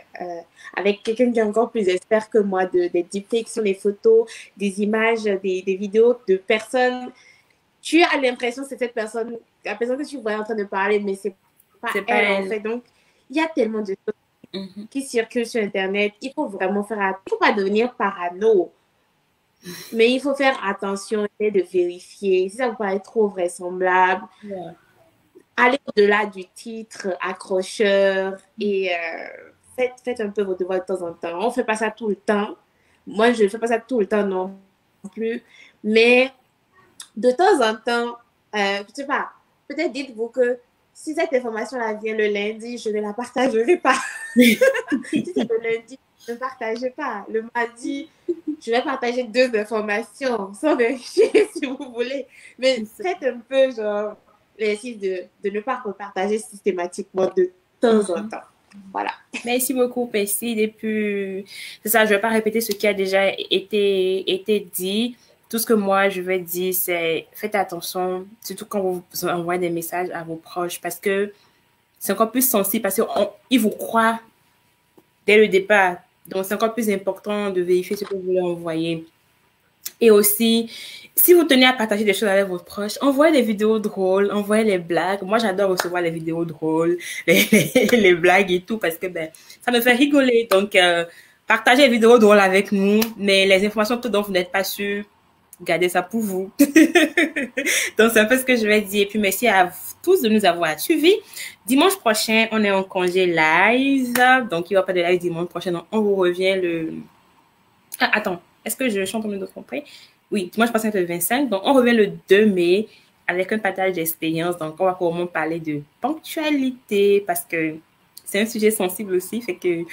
avec quelqu'un qui est encore plus expert que moi des deepfakes sur les photos, des images, des vidéos de personnes tu as l'impression que c'est cette personne, la personne que tu vois en train de parler, mais c'est pas elle en fait. Donc, il y a tellement de choses qui circulent sur Internet. Il faut vraiment faire attention. Il ne faut pas devenir parano. Mais il faut faire attention et de vérifier. Si ça vous paraît trop vraisemblable, allez au-delà du titre accrocheur et faites un peu vos devoirs de temps en temps. On ne fait pas ça tout le temps. Moi, je ne fais pas ça tout le temps non plus. Mais de temps en temps, je ne sais pas, peut-être dites-vous que si cette information-là vient le lundi, je ne la partagerai pas. Si c'est le lundi, ne partagez pas. Le mardi, je vais partager 2 informations sans vérifier si vous voulez. Mais faites un peu genre l'exercice de ne pas repartager systématiquement de temps en temps. Voilà. Merci beaucoup, Pessid. Et puis, c'est ça, je ne vais pas répéter ce qui a déjà été dit. Tout ce que moi, je vais dire, c'est faites attention, surtout quand vous envoyez des messages à vos proches, parce que c'est encore plus sensible, parce qu'ils vous croient dès le départ. Donc, c'est encore plus important de vérifier ce que vous voulez envoyer. Et aussi, si vous tenez à partager des choses avec vos proches, envoyez des vidéos drôles, envoyez les blagues. Moi, j'adore recevoir les vidéos drôles, les blagues et tout, parce que ça me fait rigoler. Donc, partagez les vidéos drôles avec nous, mais les informations dont vous n'êtes pas sûr, gardez ça pour vous. Donc, c'est un peu ce que je vais dire. Et puis, merci à tous de nous avoir suivis. Dimanche prochain, on est en congé live. Donc, il n'y aura pas de live dimanche prochain. Donc, on vous revient le... Ah, attends. Est-ce que je chante en de tromper? Oui, dimanche prochain, c'est le 25. Donc, on revient le 2 mai avec un partage d'expérience. Donc, on va vraiment parler de ponctualité parce que c'est un sujet sensible aussi, fait que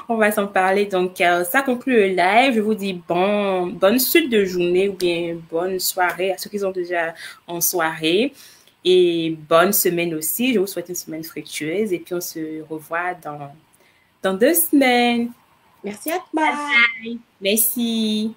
on va s'en parler. Donc, ça conclut le live. Je vous dis bonne suite de journée ou bien bonne soirée à ceux qui sont déjà en soirée. Et bonne semaine aussi. Je vous souhaite une semaine fructueuse. Et puis, on se revoit dans 2 semaines. Merci à toi. Bye. Merci.